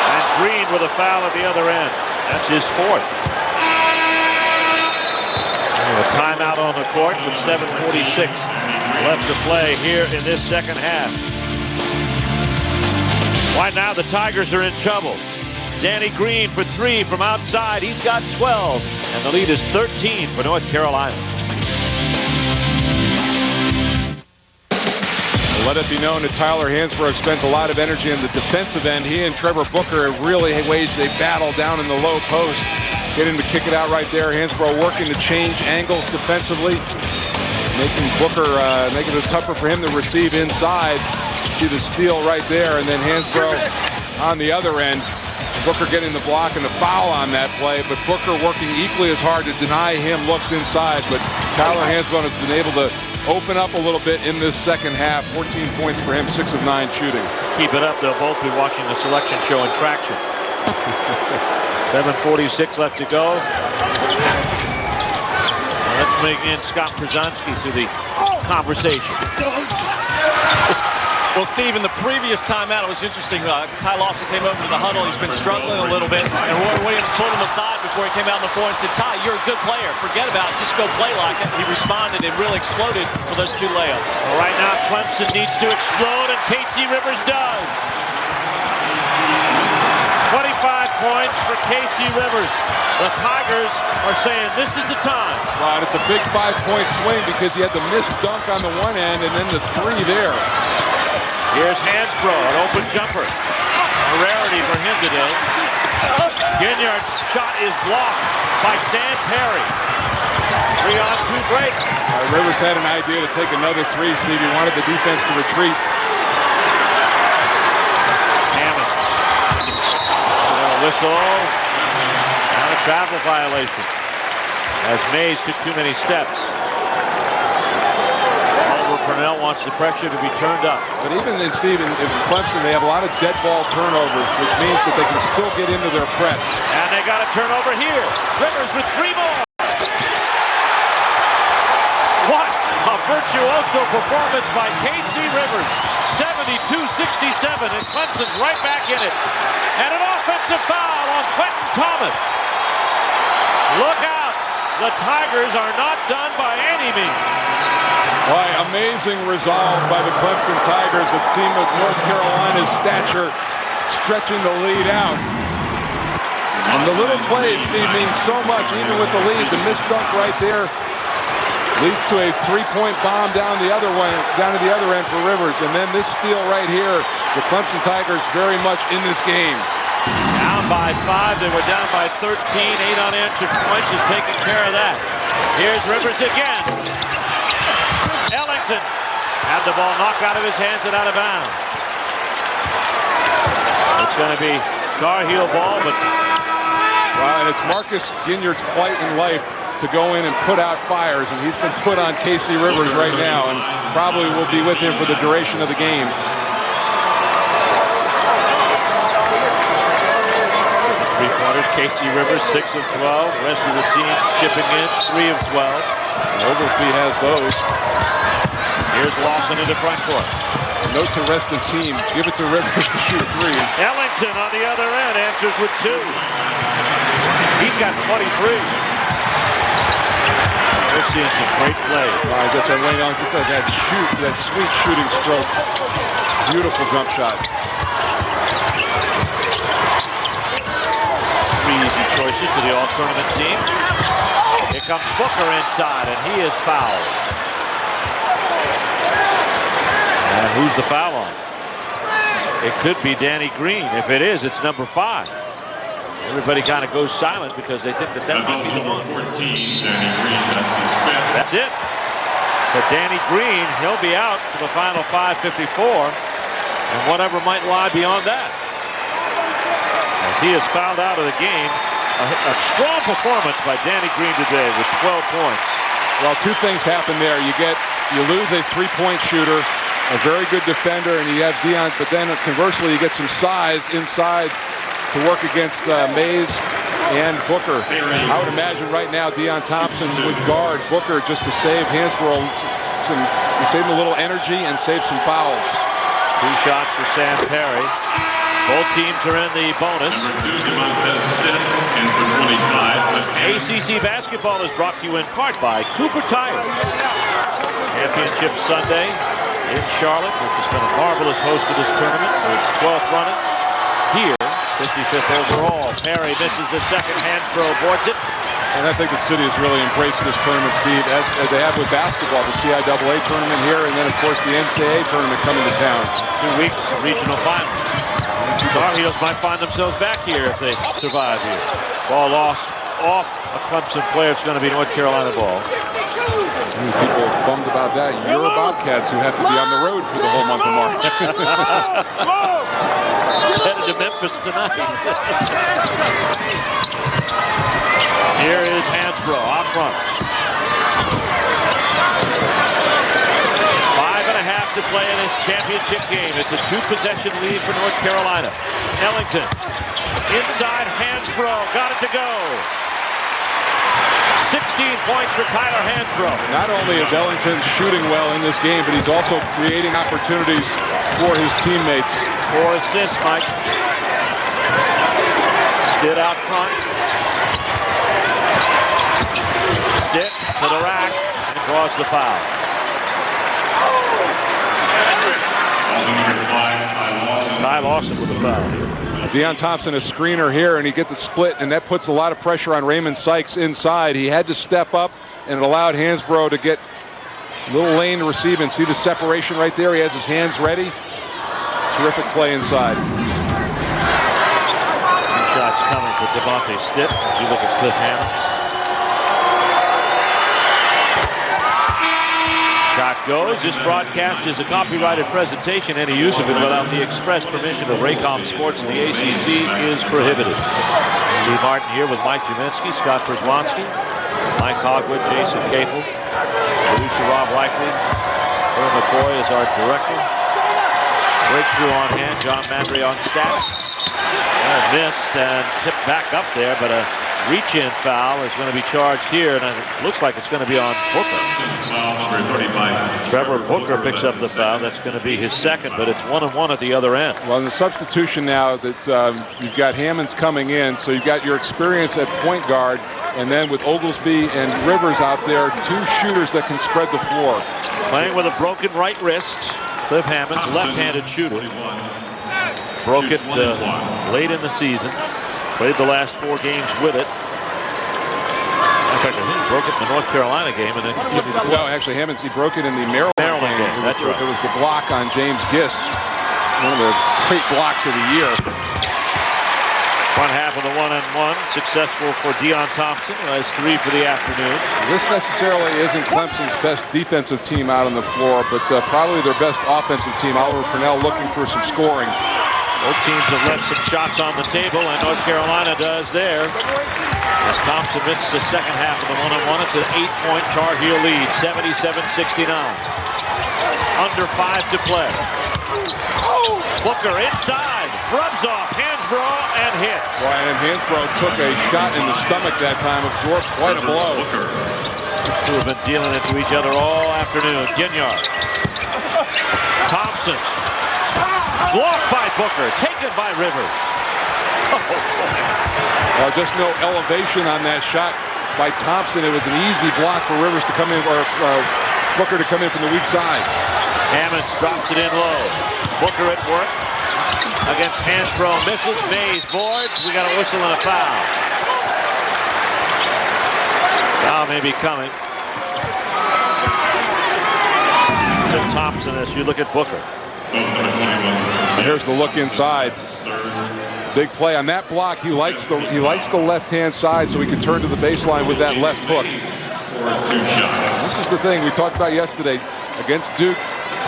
And Green with a foul at the other end. That's his fourth. A timeout on the court with 7:46 left to play here in this second half. Right now the Tigers are in trouble. Danny Green for three from outside. He's got 12, and the lead is 13 for North Carolina. Let it be known that Tyler Hansbrough spends a lot of energy on the defensive end. He and Trevor Booker have really waged a battle down in the low post. Get him to kick it out right there. Hansbrough working to change angles defensively, making Booker, making it tougher for him to receive inside. You see the steal right there, and then Hansbrough on the other end. Booker getting the block and the foul on that play, but Booker working equally as hard to deny him looks inside. But Tyler Hansbrough has been able to open up a little bit in this second half. 14 points for him, 6 of 9 shooting. Keep it up. They'll both be watching the selection show in traction. 7:46 left to go. Let's bring in Scott Przanski to the conversation. Well, Steve, in the previous timeout, it was interesting. Ty Lawson came over to the huddle. He's been struggling a little bit. And Roy Williams pulled him aside before he came out on the floor and said, Ty, you're a good player. Forget about it. Just go play like it. He responded and really exploded for those 2 layups. Well, right now, Clemson needs to explode, and Casey Rivers does. 25 points for Casey Rivers. The Tigers are saying this is the time. Right, it's a big 5-point swing because he had the missed dunk on the one end and then the 3 there. Here's Hansbrough, an open jumper. A rarity for him today. Ginyard's shot is blocked by Sam Perry. 3-on-2 break. Rivers had an idea to take another 3, Steve. He wanted the defense to retreat. Hammonds. Whistle. Not a travel violation. As Mays took too many steps. Purnell wants the pressure to be turned up. But even then, Steve, in Clemson, they have a lot of dead ball turnovers, which means that they can still get into their press. And they got a turnover here. Rivers with 3 more. What a virtuoso performance by KC Rivers. 72-67, and Clemson's right back in it. And an offensive foul on Quentin Thomas. Look out. The Tigers are not done by any means. Why, amazing resolve by the Clemson Tigers, a team of North Carolina's stature, stretching the lead out. And the little play, Steve, means so much, even with the lead. The missed dunk right there leads to a three-point bomb down to the other end for Rivers. And then this steal right here, the Clemson Tigers very much in this game. Down by 5, they were down by 13. 8 unanswered points is taking care of that. Here's Rivers again. Ellington had the ball knocked out of his hands and out of bounds. It's going to be Tar Heel ball, but... Well, and it's Marcus Ginyard's plight in life to go in and put out fires, and he's been put on KC Rivers right now and probably will be with him for the duration of the game. Three-pointers, KC Rivers 6 of 12. Rest of the team chipping in 3 of 12. Oglesby has those. Here's Lawson into front court. Note to rest of team, give it to Rivers to shoot threes. Ellington on the other end answers with 2. He's got 23. We're seeing some great play. I guess I laid on just like that sweet shooting stroke. Beautiful jump shot. 3 easy choices for the all-tournament team. Here comes Booker inside, and he is fouled. And who's the foul on? It could be Danny Green. If it is, it's number 5. Everybody kind of goes silent because they think that might be the one. 14, Danny Green, that's it. But Danny Green, he'll be out for the final 5:54, and whatever might lie beyond that. As he is fouled out of the game, a strong performance by Danny Green today with 12 points. Well, 2 things happen there. You lose a 3-point shooter, a very good defender, and you have Deion, but then conversely, you get some size inside to work against Mays and Booker. I would imagine right now Deion Thompson would guard Booker just to save Hansbrough save him a little energy and save some fouls. 2 shots for Sam Perry. Both teams are in the bonus. ACC basketball is brought to you in part by Cooper Tires. Championship Sunday in Charlotte, which has been a marvelous host of this tournament for its 12th running. Here, 55th overall. Perry misses the second. Hansbrough boards it. And I think the city has really embraced this tournament, Steve, as they have with basketball, the CIAA tournament here, and then, of course, the NCAA tournament coming to town. 2 weeks, regional finals. Tar Heels might find themselves back here if they survive here. Ball lost off a Clemson player. It's going to be North Carolina ball. People are bummed about that. You're Bobcats who have to be on the road for the whole month of March. Headed to Memphis tonight. Here is Hansbrough out front. 5.5 to play in this championship game. It's a 2-possession lead for North Carolina. Ellington inside. Hansbrough got it to go. 16 points for Tyler Hansbrough. Not only is Ellington shooting well in this game, but he's also creating opportunities for his teammates. 4 assists, Mike. Stitt out front. Stitt to the rack and draws the foul. Ty Lawson with the foul here. Deion Thompson, a screener here, and he gets the split, and that puts a lot of pressure on Raymond Sykes inside. He had to step up, and it allowed Hansbrough to get a little lane to receive, and see the separation right there. He has his hands ready. Terrific play inside. 2 shots coming for Devontae Stitt as you look at Cliff Hammonds. Shot goes. This broadcast is a copyrighted presentation. Any use of it without the express permission of Raycom Sports and the ACC is prohibited. Steve Martin here with Mike Juminski, Scott Przwanski, Mike Hogwood, Jason Capel, producer Rob Likely, Earl McCoy is our director. Breakthrough on hand, John Mandry on stats. Missed and tipped back up there, but a reach-in foul is going to be charged here, and it looks like it's going to be on Booker. Trevor Booker picks up the foul. That's going to be his second, but it's 1-1 at the other end. Well, in the substitution now that you've got Hammonds coming in, so you've got your experience at point guard, and then with Oglesby and Rivers out there, two shooters that can spread the floor. Playing with a broken right wrist, Cliff Hammonds, left-handed shooter. Broke it late in the season. Played the last 4 games with it. In fact, I think he broke it in the North Carolina game and then continued to play. No, actually, Hammonds, he broke it in the Maryland game. That's right. It was the block on James Gist. One of the great blocks of the year. Front half of the 1-on-1, successful for Deon Thompson, who has 3 for the afternoon. This necessarily isn't Clemson's best defensive team out on the floor, but probably their best offensive team. Oliver Purnell looking for some scoring. Both teams have left some shots on the table, and North Carolina does there. As Thompson misses the second half of the 1-on-1, it's an 8-point Tar Heel lead, 77-69. Under 5 to play. Booker inside, rubs off Hansbrough and hits. Ryan Hansbrough took a shot in the stomach that time, absorbed quite a blow. Two have been dealing it to each other all afternoon. Ginyard. Thompson. Blocked by Booker, taken by Rivers. Well, just no elevation on that shot by Thompson. It was an easy block for Rivers to come in, or Booker to come in from the weak side. Hammonds drops it in low. Booker at work against Hansbrough, misses. Mays boards. We got a whistle and a foul. Foul may be coming to Thompson as you look at Booker. Here's the look inside. Big play on that block. He likes the left-hand side, so he can turn to the baseline with that left hook. This is the thing we talked about yesterday against Duke.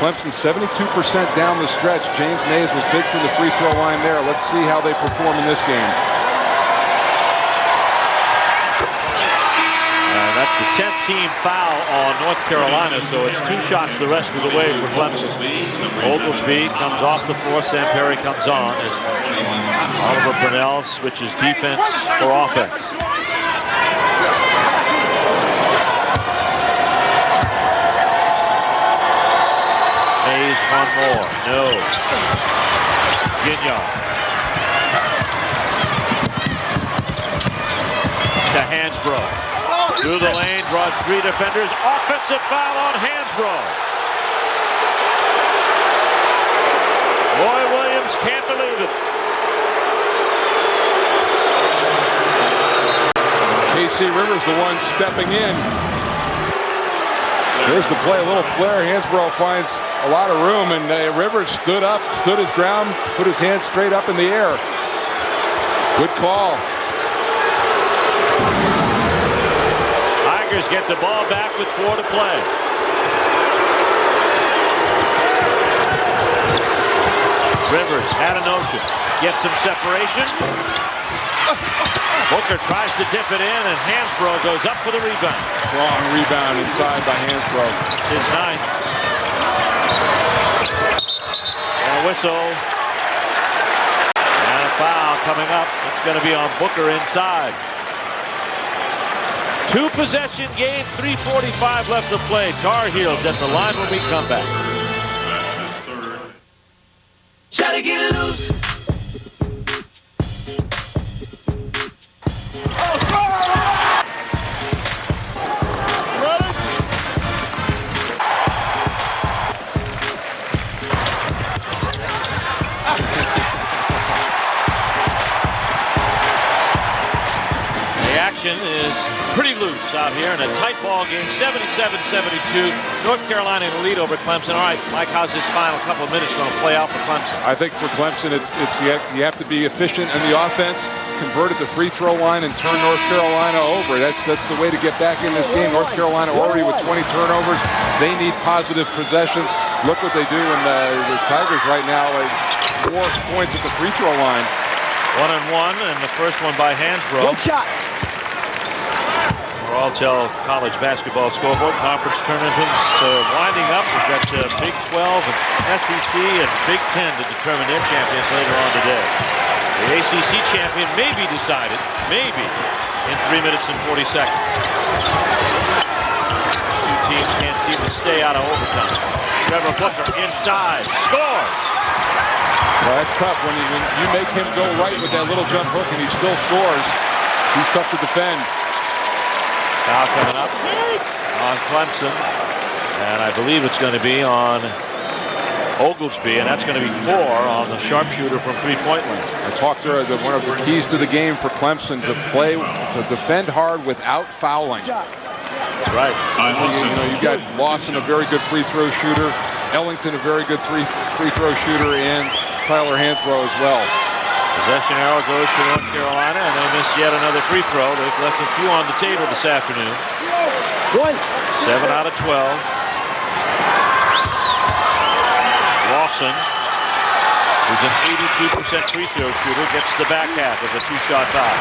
Clemson 72% down the stretch. James Mays was big from the free throw line there. Let's see how they perform in this game. That's the 10th team foul on North Carolina, so it's 2 shots the rest of the way for Clemson. Oglesby comes off the floor, Samperi comes on as Oliver Purnell switches defense for offense. Mays one more, no. Ginyard. To Hansbrough. Through the lane, draws 3 defenders. Offensive foul on Hansbrough. Roy Williams can't believe it. KC Rivers the one stepping in. Here's the play, a little flare. Hansbrough finds a lot of room, and Rivers stood up, stood his ground, put his hands straight up in the air. Good call. Tigers get the ball back with 4 to play. Rivers had a notion. Gets some separation. Booker tries to dip it in, and Hansbrough goes up for the rebound. Strong rebound inside by Hansbrough. His 9th. And a whistle. And a foul coming up. It's going to be on Booker inside. 2-possession game, 3:45 left to play. Tar Heels at the line when we come back. Try to get loose. Is pretty loose out here in a tight ball game, 77-72. North Carolina in the lead over Clemson. All right, Mike, how's this final couple of minutes going to play out for Clemson? I think for Clemson, you have to be efficient in the offense, convert at the free throw line, and turn North Carolina over. That's the way to get back in this game. North Carolina already with 20 turnovers. They need positive possessions. Look what they do in the Tigers right now. Force points at the free throw line. 1-on-1, and the first one by Hansbrough. Good shot. We're all tell college basketball scoreboard. Conference tournaments winding up. We've got Big 12 and SEC and Big 10 to determine their champions later on today. The ACC champion may be decided, maybe, in 3 minutes and 40 seconds. Two teams can't seem to stay out of overtime. Trevor Booker inside, scores! Well, that's tough when you make him go right with that little jump hook and he still scores. He's tough to defend. Foul coming up on Clemson, and I believe it's going to be on Oglesby, and that's going to be 4 on the sharpshooter from three-point line. I talked to one of the keys to the game for Clemson to defend hard without fouling. That's right. You got Lawson, a very good free throw shooter, Ellington, a very good free throw shooter, and Tyler Hansbrough as well. Possession arrow goes to North Carolina, and they miss yet another free throw. They've left a few on the table this afternoon. 7 out of 12. Lawson, who's an 82% free throw shooter, gets the back half of a 2-shot tie.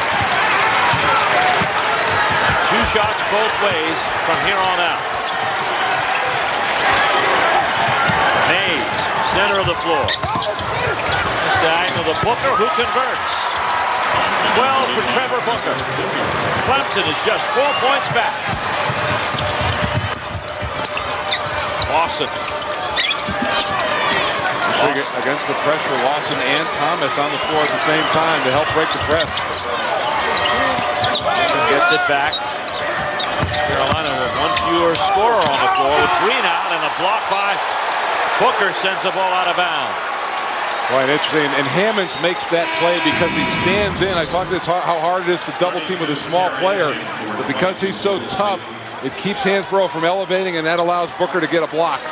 2 shots both ways from here on out. Mays, center of the floor. This diagonal to Booker, who converts. 12 for Trevor Booker. Clemson is just 4 points back. Lawson. Against the pressure, Lawson and Thomas on the floor at the same time to help break the press. Lawson gets it back. Carolina with 1 fewer scorer on the floor with Green out, and a block by Booker sends the ball out of bounds. Quite interesting, and Hammonds makes that play because he stands in. I talked about how hard it is to double team with a small player, but because he's so tough, it keeps Hansbrough from elevating, and that allows Booker to get a block.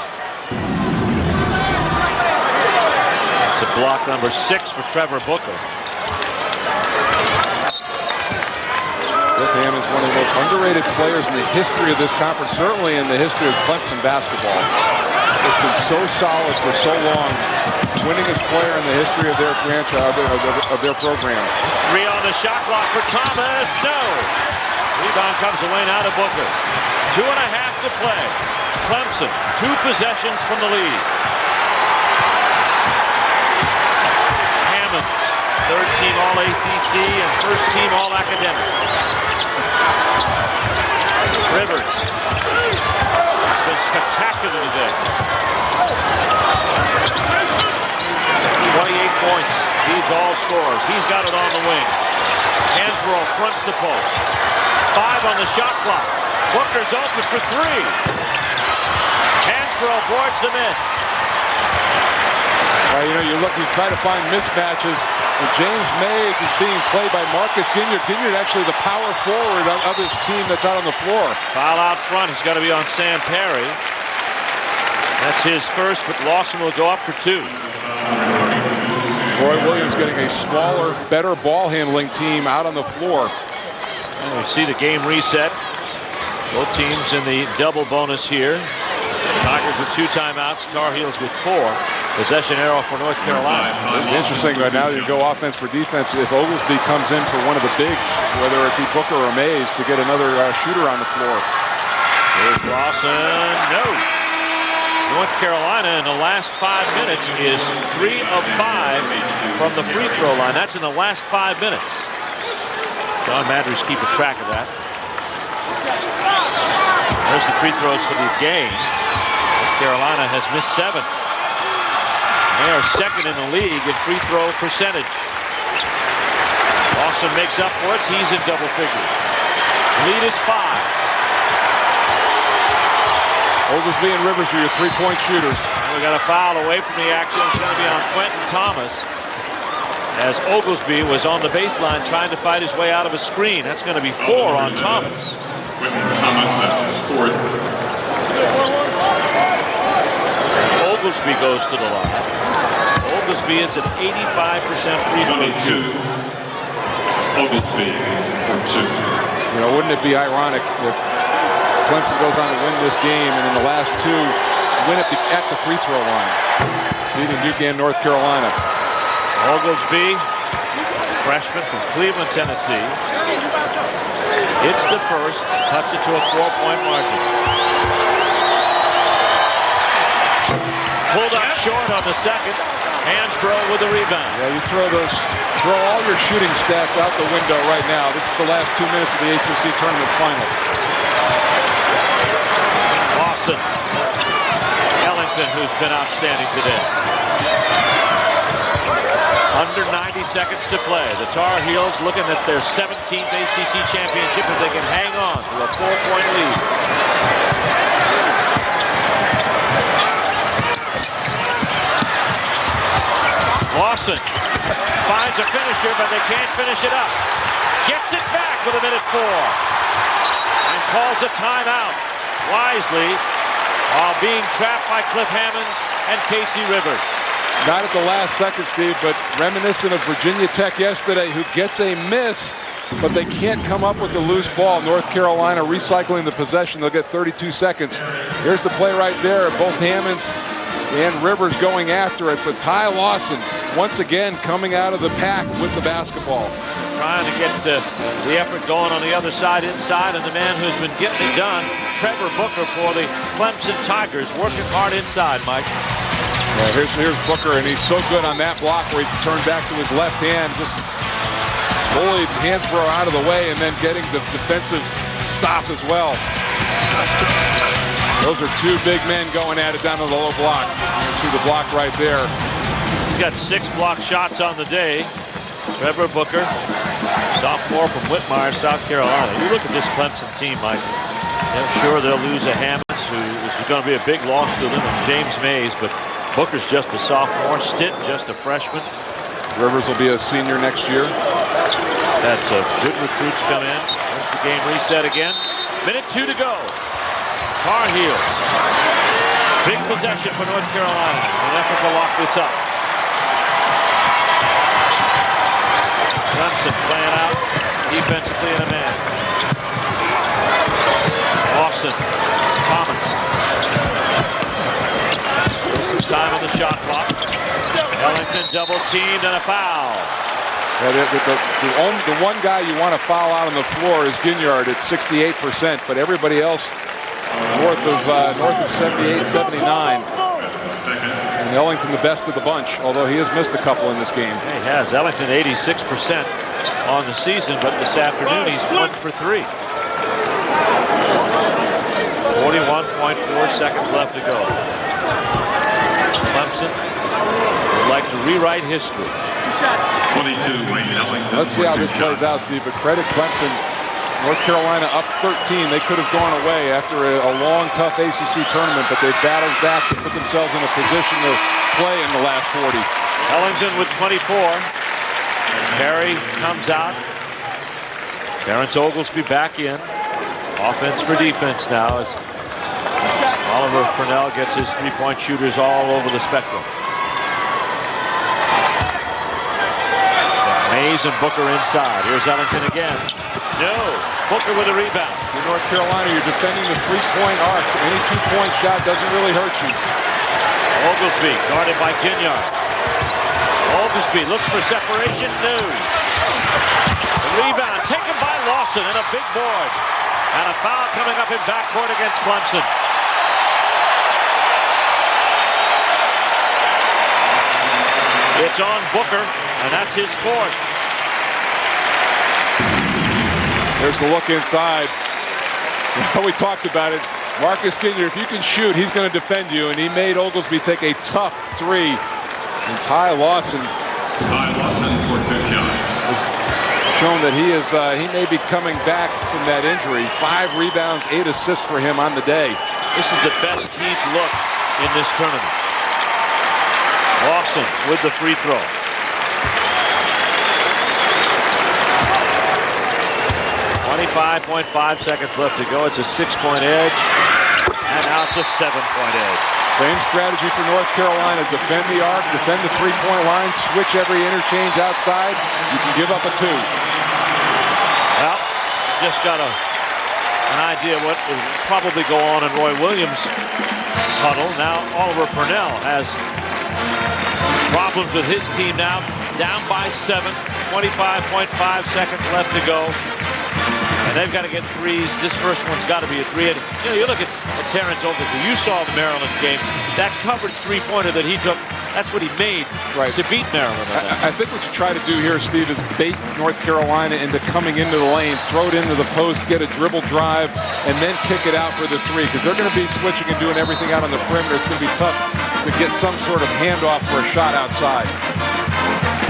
That's a block number 6 for Trevor Booker. Cliff Hammonds, one of the most underrated players in the history of this conference, certainly in the history of Clemson basketball. Has been so solid for so long, winningest player in the history of their franchise, of their program. 3 on the shot clock for Thomas. No. Rebound comes away now to Booker. 2.5 to play. Clemson, 2 possessions from the lead. Hammonds, 3rd team All-ACC and 1st team All-Academic. Rivers. It's been spectacular today. 28 points. Leads all scorers. He's got it on the wing. Hansbrough fronts the post. 5 on the shot clock. Booker's open for 3. Hansbrough boards the miss. You try to find mismatches. And James Mays is being played by Marcus Ginyard. Ginyard actually the power forward of this team that's out on the floor. Foul out front. He's got to be on Sam Perry. That's his first, but Lawson will go up for 2. Roy Williams getting a smaller, better ball handling team out on the floor. And we see the game reset. Both teams in the double bonus here. Tigers with 2 timeouts. Tar Heels with 4. Possession arrow for North Carolina. It's interesting right now to go offense for defense. If Oglesby comes in for one of the bigs, whether it be Booker or Mays, to get another shooter on the floor. There's Lawson. No. North Carolina in the last 5 minutes is 3 of 5 from the free throw line. That's in the last 5 minutes. John Madry's keeping track of that. There's the free throws for the game. North Carolina has missed 7. They are 2nd in the league in free throw percentage. Lawson makes up for it. He's in double figures. Lead is 5. Oglesby and Rivers are your 3-point shooters. And we got a foul away from the action. It's going to be on Quentin Thomas, as Oglesby was on the baseline trying to fight his way out of a screen. That's going to be 4 on Thomas. Oglesby goes to the line. Oglesby is an 85% free throw shooter. Oglesby for 2. Wouldn't it be ironic if Clemson goes on to win this game and in the last 2 win it at the free throw line, beating Duke and North Carolina. Oglesby, freshman from Cleveland, Tennessee. Hits the first, cuts it to a 4-point margin. Pulled up short on the second. Hansbrough with the rebound. Yeah, you throw all your shooting stats out the window right now. This is the last 2 minutes of the ACC Tournament Final. Lawson. Ellington, who's been outstanding today. Under 90 seconds to play. The Tar Heels looking at their 17th ACC championship if they can hang on to a 4-point lead. Lawson finds a finisher, but they can't finish it up. Gets it back with 1:04 and calls a timeout wisely while being trapped by Cliff Hammonds and Casey Rivers. Not at the last second, Steve, but reminiscent of Virginia Tech yesterday, who gets a miss, but they can't come up with the loose ball. North Carolina recycling the possession. They'll get 32 seconds. Here's the play right there. Both Hammonds and Rivers going after it, but Ty Lawson once again coming out of the pack with the basketball. Trying to get the effort going on the other side inside, and the man who's been getting it done, Trevor Booker for the Clemson Tigers, working hard inside, Mike. Yeah, here's Booker, and he's so good on that block where he turned back to his left hand, just bullied Hansbrough out of the way, and then getting the defensive stop as well. Those are two big men going at it down to the low block. You can see the block right there. He's got 6 block shots on the day. Trevor Booker, sophomore from Whitmire, South Carolina. You look at this Clemson team, Mike. I'm sure they'll lose a Hammonds, who is going to be a big loss to them, and James Mays, but Booker's just a sophomore. Stitt just a freshman. Rivers will be a senior next year. That's good recruits come in. There's the game reset again. 1:02 to go. Tar Heels. Big possession for North Carolina. An effort to lock this up. Clemson playing out defensively in a man. Lawson. Thomas. Still some time on the shot clock. Ellington double teamed and a foul. Yeah, the one guy you want to foul out on the floor is Ginyard at 68%, but everybody else north of 78, 79. And Ellington the best of the bunch, although he has missed a couple in this game. Yeah, he has. Ellington 86% on the season, but this afternoon he's 1 for 3. 41.4 seconds left to go. Clemson would like to rewrite history. 22, Wayne Ellington. Let's see how this plays out, Steve, but credit Clemson. North Carolina up 13. They could have gone away after a long, tough ACC tournament, but they battled back to put themselves in a position to play in the last 40. Ellington with 24. Perry comes out. Terrence Oglesby back in. Offense for defense now as Oliver Purnell gets his three-point shooters all over the spectrum. Mays and Booker inside. Here's Ellington again. No. Booker with a rebound. In North Carolina, you're defending the three-point arc. Any two-point shot doesn't really hurt you. Oglesby guarded by Ginyard. Oglesby looks for separation. No. The rebound taken by Lawson and a big board. And a foul coming up in backcourt against Clemson. It's on Booker, and that's his fourth. There's the look inside. We talked about it. Marcus Ginyard, if you can shoot, he's going to defend you, and he made Oglesby take a tough three. And Ty Lawson for 2 shots. Shown that he may be coming back from that injury. 5 rebounds, 8 assists for him on the day. This is the best he's looked in this tournament. Lawson with the free throw. 25.5 seconds left to go. It's a 6-point edge, and now it's a 7-point edge. Same strategy for North Carolina. Defend the arc, defend the three-point line, switch every interchange outside. You can give up a 2. Well, just got an idea what will probably go on in Roy Williams' huddle. Now Oliver Purnell has problems with his team now, down by 7, 25.5 seconds left to go. And they've got to get threes. This first one's got to be a three. And, you look at Terrence Oglesby. You saw the Maryland game. That covered three-pointer that he took, that's what he made to beat Maryland. I think what you try to do here, Steve, is bait North Carolina into coming into the lane, throw it into the post, get a dribble drive, and then kick it out for the three. Because they're going to be switching and doing everything out on the perimeter. It's going to be tough to get some sort of handoff for a shot outside.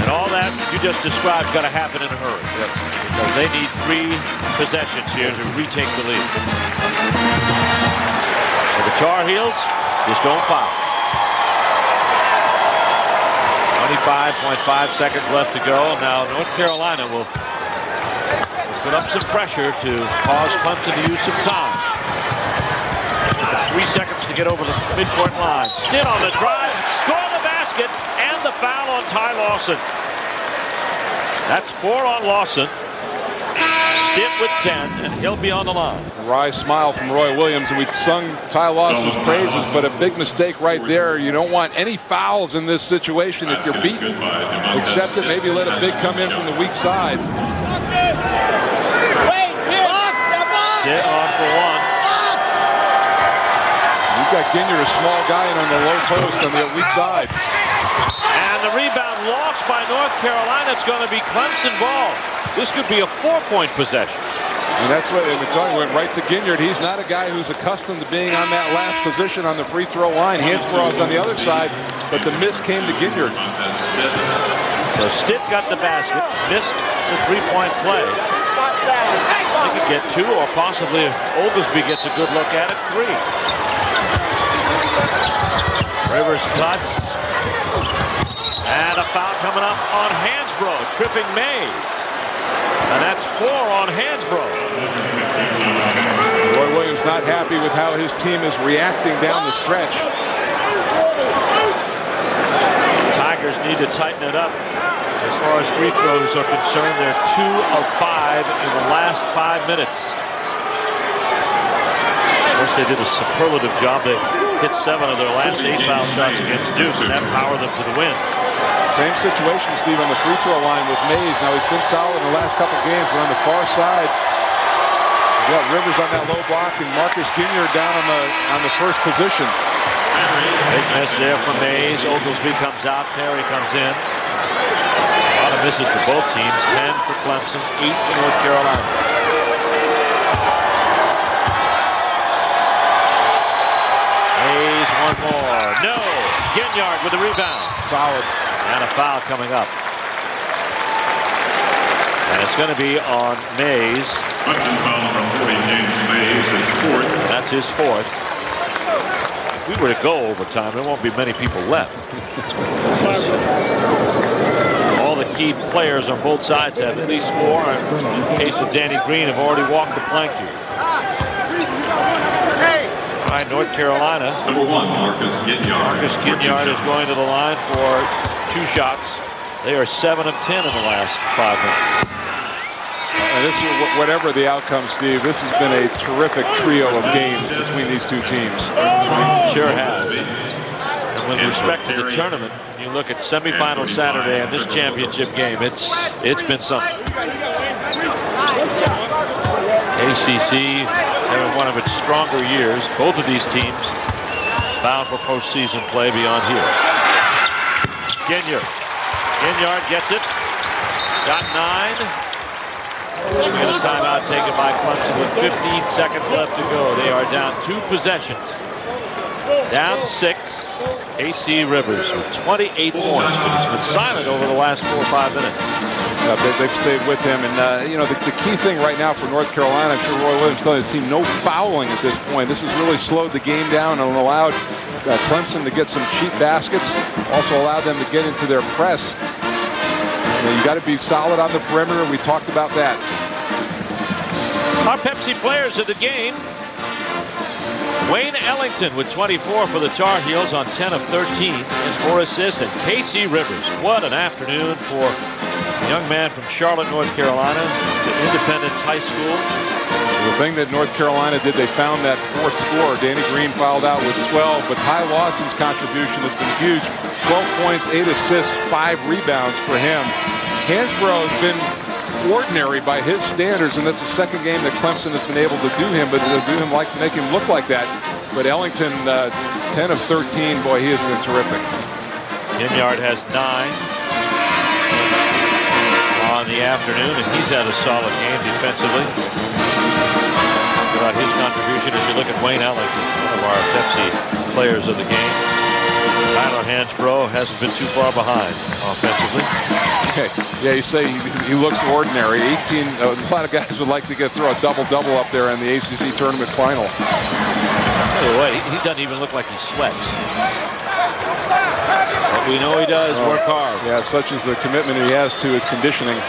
And all that you just described got to happen in a hurry. Yes. Because they need 3 possessions here to retake the lead. So the Tar Heels just don't foul. 25.5 seconds left to go. Now North Carolina will put up some pressure to cause Clemson to use some time. 3 seconds to get over the midcourt line. Stitt on the drive, score the basket, and the foul on Ty Lawson. That's 4 on Lawson. Stitt with 10, and he'll be on the line. A wry smile from Roy Williams, and we sung Ty Lawson's praises, but a big mistake right there. You don't want any fouls in this situation if you're beaten. Accept it, maybe let a big come in from the weak side. Stitt on for 1. You've got Ginyard, a small guy, and on the low post on the weak side. And the rebound lost by North Carolina. It's going to be Clemson ball. This could be a 4-point possession. And that's what we're telling you, went right to Ginyard. He's not a guy who's accustomed to being on that last position on the free throw line. Hansborough's on the other side, but the miss came to Ginyard. So Stitt got the basket, missed the 3-point play. They could get 2, or possibly if Oglesby gets a good look at it, 3. Rivers cuts. And a foul coming up on Hansbrough, tripping Mays. And that's 4 on Hansbrough. Roy Williams not happy with how his team is reacting down the stretch. Tigers need to tighten it up. As far as free throws are concerned, they're 2 of 5 in the last 5 minutes. Of course, they did a superlative job. They hit 7 of their last 8 foul shots against Duke, and that powered them to the win. Same situation, Steve, on the free throw line with Mays. Now, he's been solid in the last couple games, but on the far side, you got Rivers on that low block and Marcus Ginyard down on the first position. Big miss there from Mays. Oglesby comes out. Perry comes in. A lot of misses for both teams. 10 for Clemson, 8 for North Carolina. Mays, 1 more. No. Ginyard with the rebound. Solid. And a foul coming up. And it's going to be on Mays. That's his 4th. If we were to go overtime, there won't be many people left. All the key players on both sides have at least 4. And in the case of Danny Green, have already walked the plank here. All right, North Carolina. Number 1, Marcus Ginyard. Marcus Ginyard is going to the line for 2 shots. They are 7 of 10 in the last 5 minutes. And this is whatever the outcome, Steve. This has been a terrific trio of games between these 2 teams. Sure has. And with respect to the tournament, you look at semifinal Saturday and this championship game. It's been something. ACC having one of its stronger years. Both of these teams bound for postseason play beyond here. Ginyard gets it. Got 9. And a timeout taken by Clemson with 15 seconds left to go. They are down 2 possessions. Down 6. AC Rivers with 28 points. He's been silent over the last 4 or 5 minutes. They've stayed with him. And, the key thing right now for North Carolina, I'm sure Roy Williams telling his team, no fouling at this point. This has really slowed the game down and allowed Clemson to get some cheap baskets. Also allowed them to get into their press. You got to be solid on the perimeter. We talked about that. Our Pepsi players of the game. Wayne Ellington with 24 for the Tar Heels on 10 of 13. His 4 assists. And Casey Rivers. What an afternoon for a young man from Charlotte, North Carolina, to Independence High School. The thing that North Carolina did, they found that 4th scorer. Danny Green fouled out with 12, but Ty Lawson's contribution has been huge. 12 points, 8 assists, 5 rebounds for him. Hansbrough has been ordinary by his standards, and that's the second game that Clemson has been able to do him, but to do him like make him look like that. But Ellington, 10 of 13, boy, he has been terrific. Ginyard has 9 on the afternoon, and he's had a solid game defensively. About his contribution as you look at Wayne Ellington, one of our Pepsi players of the game. Tyler Hansbrough hasn't been too far behind offensively. Yeah, you say he looks ordinary. 18. A lot of guys would like to throw a double-double up there in the ACC Tournament Final. By the way, he doesn't even look like he sweats. What we know he does work hard. Yeah, such is the commitment he has to his conditioning.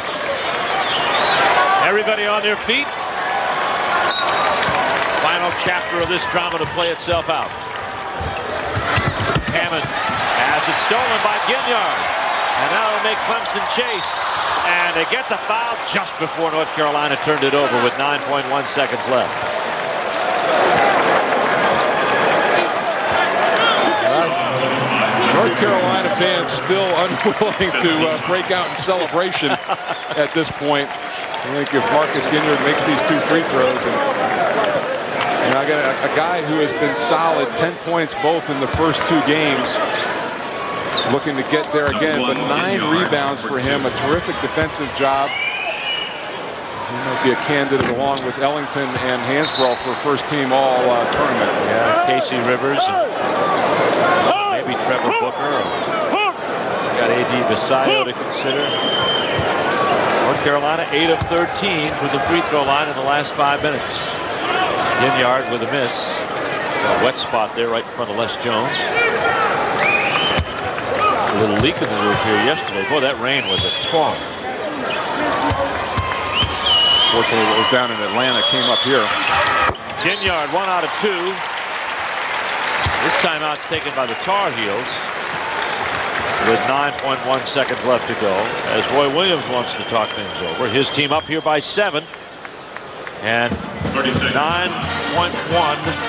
Everybody on their feet. Final chapter of this drama to play itself out. Hammond has it stolen by Ginyard. And now it'll make Clemson chase. And they get the foul just before North Carolina turned it over with 9.1 seconds left. North Carolina fans still unwilling to break out in celebration at this point. I think if Marcus Ginyard makes these 2 free throws, and I got a guy who has been solid, 10 points both in the first 2 games, looking to get there again, but 9 rebounds for him, a terrific defensive job. He might be a candidate along with Ellington and Hansbrough for first team all tournament. Yeah, Casey Rivers, and maybe Trevor Booker. Got A.D. Basayo to consider. North Carolina 8 of 13 from the free throw line in the last 5 minutes. Ginyard with a miss. A wet spot there right in front of Les Jones. A little leak in the roof here yesterday. Boy, that rain was a torrent. Fortunately, what was down in Atlanta came up here. Ginyard 1 out of 2. This timeout's taken by the Tar Heels with 9.1 seconds left to go as Roy Williams wants to talk things over. His team up here by 7. And 9.1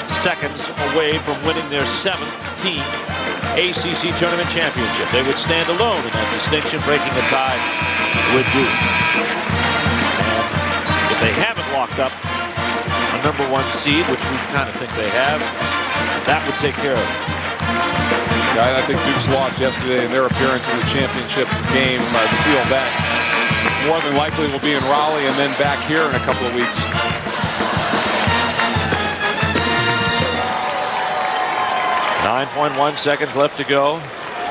seconds away from winning their 17th ACC Tournament Championship. They would stand alone in that distinction, breaking a tie with Duke. And if they haven't locked up a #1 seed, which we kind of think they have, that would take care of it. Yeah, I think Duke's loss yesterday and their appearance in the championship game sealed that. More than likely will be in Raleigh and then back here in a couple of weeks. .1 seconds left to go.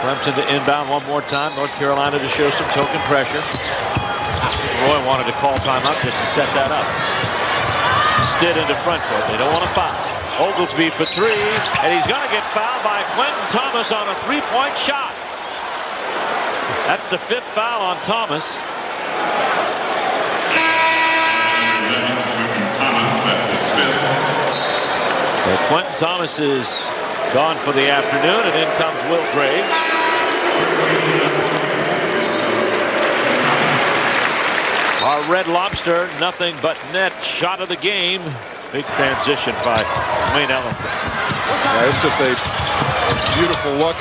Clemson to inbound one more time. North Carolina to show some token pressure. Roy wanted to call timeout just to set that up. Stitt into front court. They don't want to foul. Oglesby for 3, and he's going to get fouled by Quentin Thomas on a 3-point shot. That's the 5th foul on Thomas. So Quentin Thomas is gone for the afternoon, and in comes Will Graves. Our Red Lobster, nothing but net shot of the game. Big transition by Wayne Ellington. Yeah, it's just a beautiful look.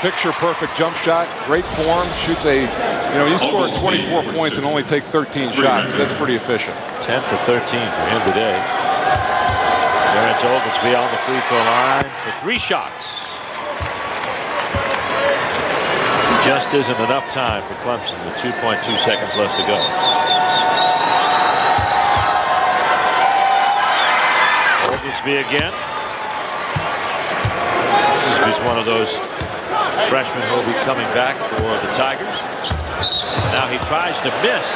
Picture perfect jump shot, great form, shoots you scored 24 points and only take 13 shots. That's pretty efficient. 10 for 13 for him today. Terrence Oglesby on the free throw line for 3 shots. Just isn't enough time for Clemson with 2.2 seconds left to go. Oglesby again. Oglesby's one of those freshmen who will be coming back for the Tigers. Now he tries to miss.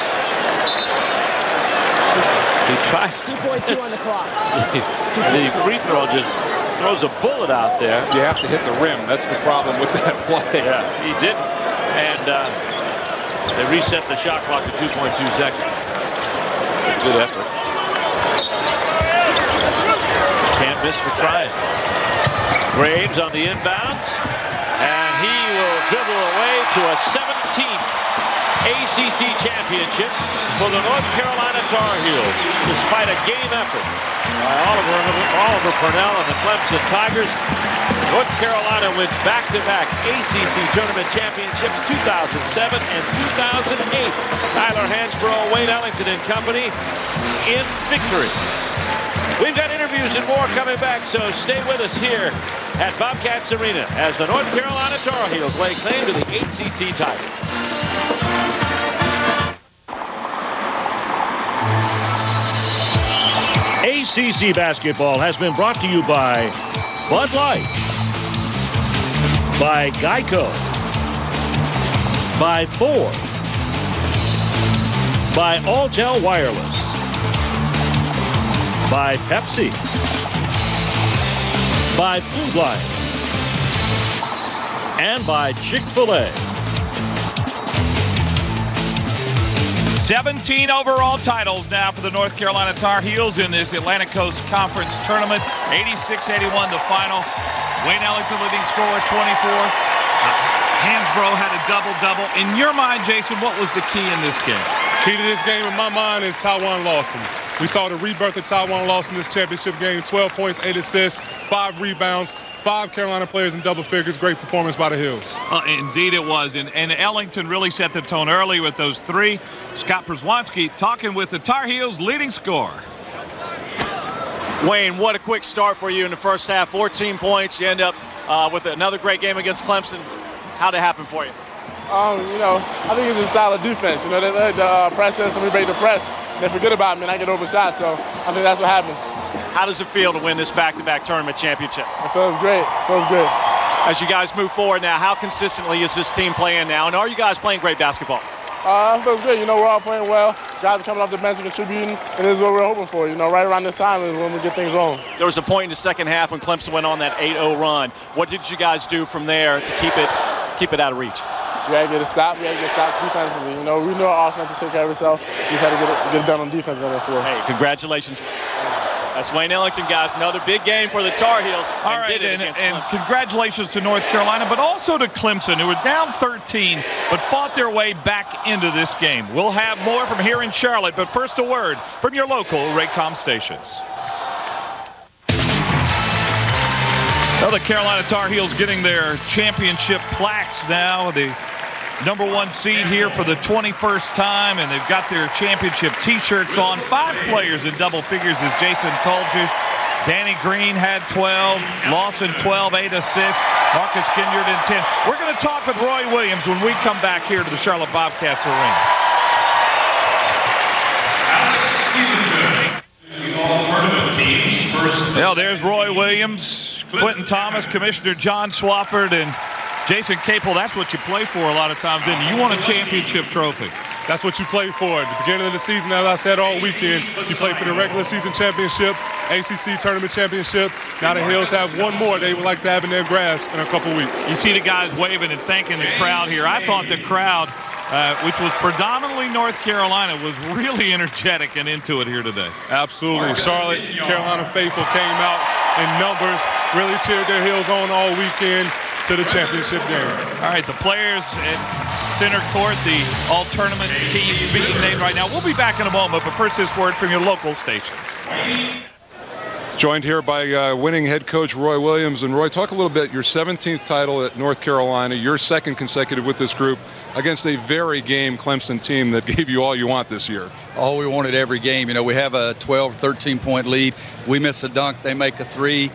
He tries to miss. 2.2 on the clock. The free throw just throws a bullet out there. You have to hit the rim. That's the problem with that play. Yeah, he didn't. And they reset the shot clock to 2.2 seconds. Good effort. Can't miss for trying. Graves on the inbounds. And he will dribble away to a 17th ACC championship for the North Carolina Tar Heels, despite a game effort by Oliver Purnell and the Clemson Tigers. North Carolina wins back-to-back ACC Tournament Championships 2007 and 2008. Tyler Hansbrough, Wayne Ellington and company in victory. We've got interviews and more coming back, so stay with us here at Bobcats Arena as the North Carolina Tar Heels lay claim to the ACC title. ACC basketball has been brought to you by Bud Light, by Geico, by Ford, by Alltel Wireless, by Pepsi, by Food Lion, and by Chick-fil-A. 17 overall titles now for the North Carolina Tar Heels in this Atlantic Coast Conference Tournament. 86-81 the final. Wayne Ellington leading scorer, 24. Hansbrough had a double-double. In your mind, Jason, what was the key in this game? Key to this game in my mind is Tywan Lawson. We saw the rebirth of Tywan Lawson in this championship game. 12 points, 8 assists, 5 rebounds, 5 Carolina players in double figures. Great performance by the Heels. Indeed it was. And Ellington really set the tone early with those 3. Scott Przwanski talking with the Tar Heels leading scorer. Wayne, what a quick start for you in the first half. 14 points. You end up with another great game against Clemson. How'd it happen for you? I think it's a style of defense. They let the press us and we break the press. They forget about me and I get overshot. So I think that's what happens. How does it feel to win this back-to-back tournament championship? It feels great. It feels good. As you guys move forward now, how consistently is this team playing now? And are you guys playing great basketball? It feels good. We're all playing well. Guys are coming off the bench and contributing, and this is what we're hoping for. Right around this time is when we get things rolling. There was a point in the second half when Clemson went on that 8-0 run. What did you guys do from there to keep it out of reach? We had to get a stop. We had to get stops defensively. We know our offense will take care of itself. We just had to get it done on defense on that floor. Hey, congratulations. That's Wayne Ellington, guys. Another big game for the Tar Heels. All right, and congratulations to North Carolina, but also to Clemson, who were down 13, but fought their way back into this game. We'll have more from here in Charlotte, but first a word from your local Raycom stations. Well, the Carolina Tar Heels getting their championship plaques now. The #1 seed here for the 21st time, and they've got their championship T-shirts on. 5 players in double figures, as Jason told you. Danny Green had 12, Lawson 12, 8 assists, Marcus Ginyard in 10. We're going to talk with Roy Williams when we come back here to the Charlotte Bobcats arena. Well, there's Roy Williams, Quentin Thomas, Commissioner John Swafford, and Jason Capel. That's what you play for a lot of times, didn't you? You want a championship trophy. That's what you play for. At the beginning of the season, as I said all weekend, you play for the regular season championship, ACC Tournament Championship. Now the Heels have one more they would like to have in their grasp in a couple weeks. You see the guys waving and thanking the crowd here. I thought the crowd, which was predominantly North Carolina, was really energetic and into it here today. Absolutely. Charlotte, Carolina faithful came out in numbers, really cheered their Heels on all weekend to the championship game. All right, the players at center court, the all-tournament teams being named right now. We'll be back in a moment, but first this word from your local stations. Joined here by winning head coach Roy Williams. And Roy, talk a little bit, your 17th title at North Carolina, your 2nd consecutive with this group against a very game Clemson team that gave you all you want this year. All we wanted every game. We have a 12, 13-point lead. We miss a dunk, they make a 3.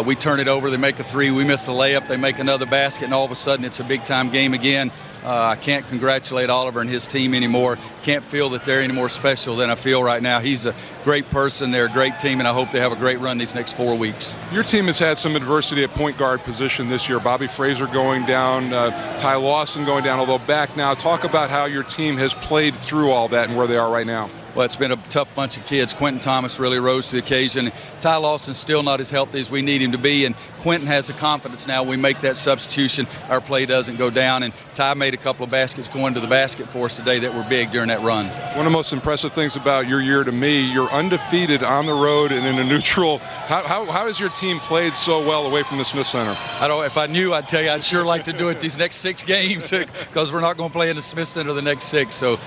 We turn it over, they make a 3. We miss a layup, they make another basket, and all of a sudden it's a big-time game again. I can't congratulate Oliver and his team anymore. Can't feel that they're any more special than I feel right now. He's a great person. They're a great team, and I hope they have a great run these next 4 weeks. Your team has had some adversity at point guard position this year. Bobby Fraser going down, Ty Lawson going down, although back now. Talk about how your team has played through all that and where they are right now. Well, it's been a tough bunch of kids. Quentin Thomas really rose to the occasion. Ty Lawson's still not as healthy as we need him to be, and Quentin has the confidence now. We make that substitution, our play doesn't go down, and Ty made a couple of baskets going to the basket for us today that were big during that run. One of the most impressive things about your year to me, you're undefeated on the road and in a neutral. How has your team played so well away from the Smith Center? I don't. If I knew, I'd tell you I'd sure like to do it these next 6 games because we're not going to play in the Smith Center the next 6. So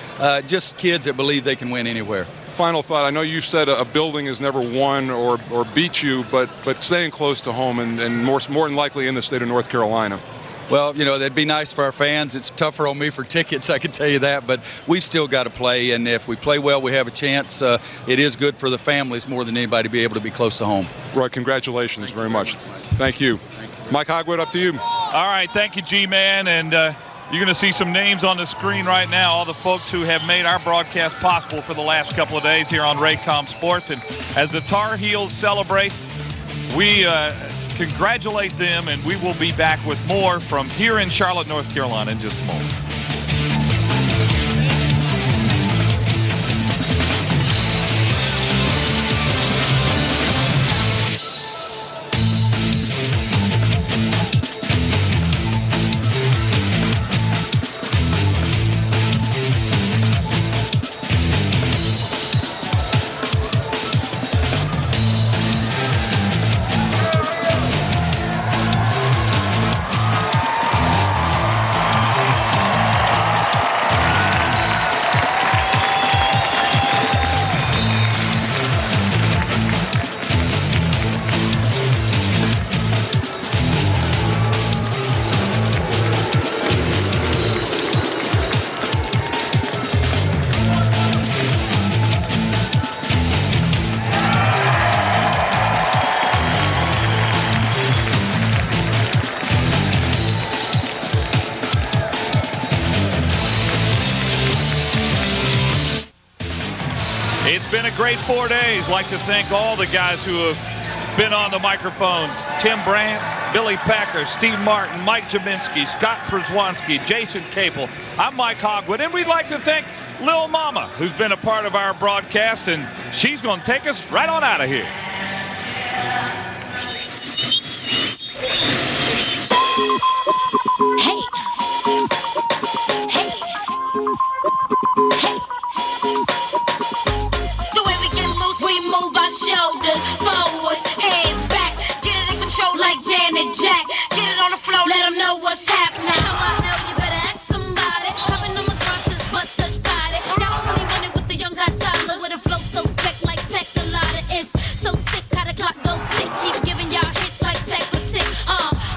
just kids that believe they can win anywhere. final thought. I know you said a building has never won or beat you, but staying close to home and more than likely in the state of North Carolina. Well, you know, that'd be nice for our fans. It's tougher on me for tickets, I can tell you that, but we've still got to play, and if we play well, we have a chance. It is good for the families more than anybody to be able to be close to home. Roy, congratulations very much. Thank you. Mike Hogwood, up to you. All right, thank you, G-Man, and you're going to see some names on the screen right now, all the folks who have made our broadcast possible for the last couple of days here on Raycom Sports, and as the Tar Heels celebrate, we congratulate them, and we will be back with more from here in Charlotte, North Carolina in just a moment. Great 4 days. Like to thank all the guys who have been on the microphones. Tim Brandt, Billy Packer, Steve Martin, Mike Jaminski, Scott Przwanski, Jason Capel. I'm Mike Hogwood, and we'd like to thank Lil Mama, who's been a part of our broadcast, and she's going to take us right on out of here. Hey. Hey. Hey. We move our shoulders forward, hands back, get it in control like Janet Jack. Get it on the floor, let them know what's happening. I know you better ask somebody. Popping on my crosses, but touch body. Now I'm really running with the young hot toddler with a flow so spec like tech a lot of it's so sick how the clock goes tick. Keep giving y'all hits like tech for tick.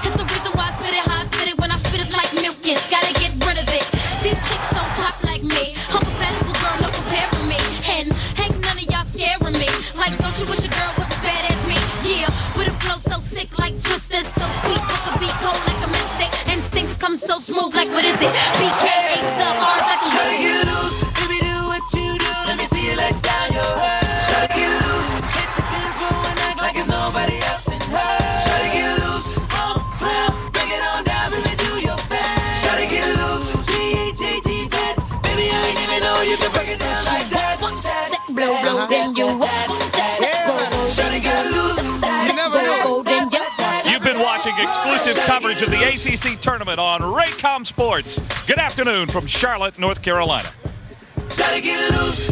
It's the reason why I spit it how I spit it. When I spit it's like mucus, gotta get rid of it. These chicks don't pop like me. I'm a festival girl, no compare for me. And ain't none of y'all scaring me. Like, don't you wish a girl was as bad as me? Yeah, with a flow so sick like twisters, so sweet, it could be cold like a mistake. Instincts come so smooth like, what is it? BKH sub R's like a try to get loose, baby, do what you do. Let me see you let down your hair. Try to get loose, hit the dance floor and act like it's nobody else in her. Try to get loose, break it on down, really do your best. Try to get loose, G-H-A-T that. Baby, I ain't even know you can break it down like that. blow, blow, then you walk. You've been watching exclusive coverage of the ACC Tournament on Raycom Sports. Good afternoon from Charlotte, North Carolina. Gotta get loose.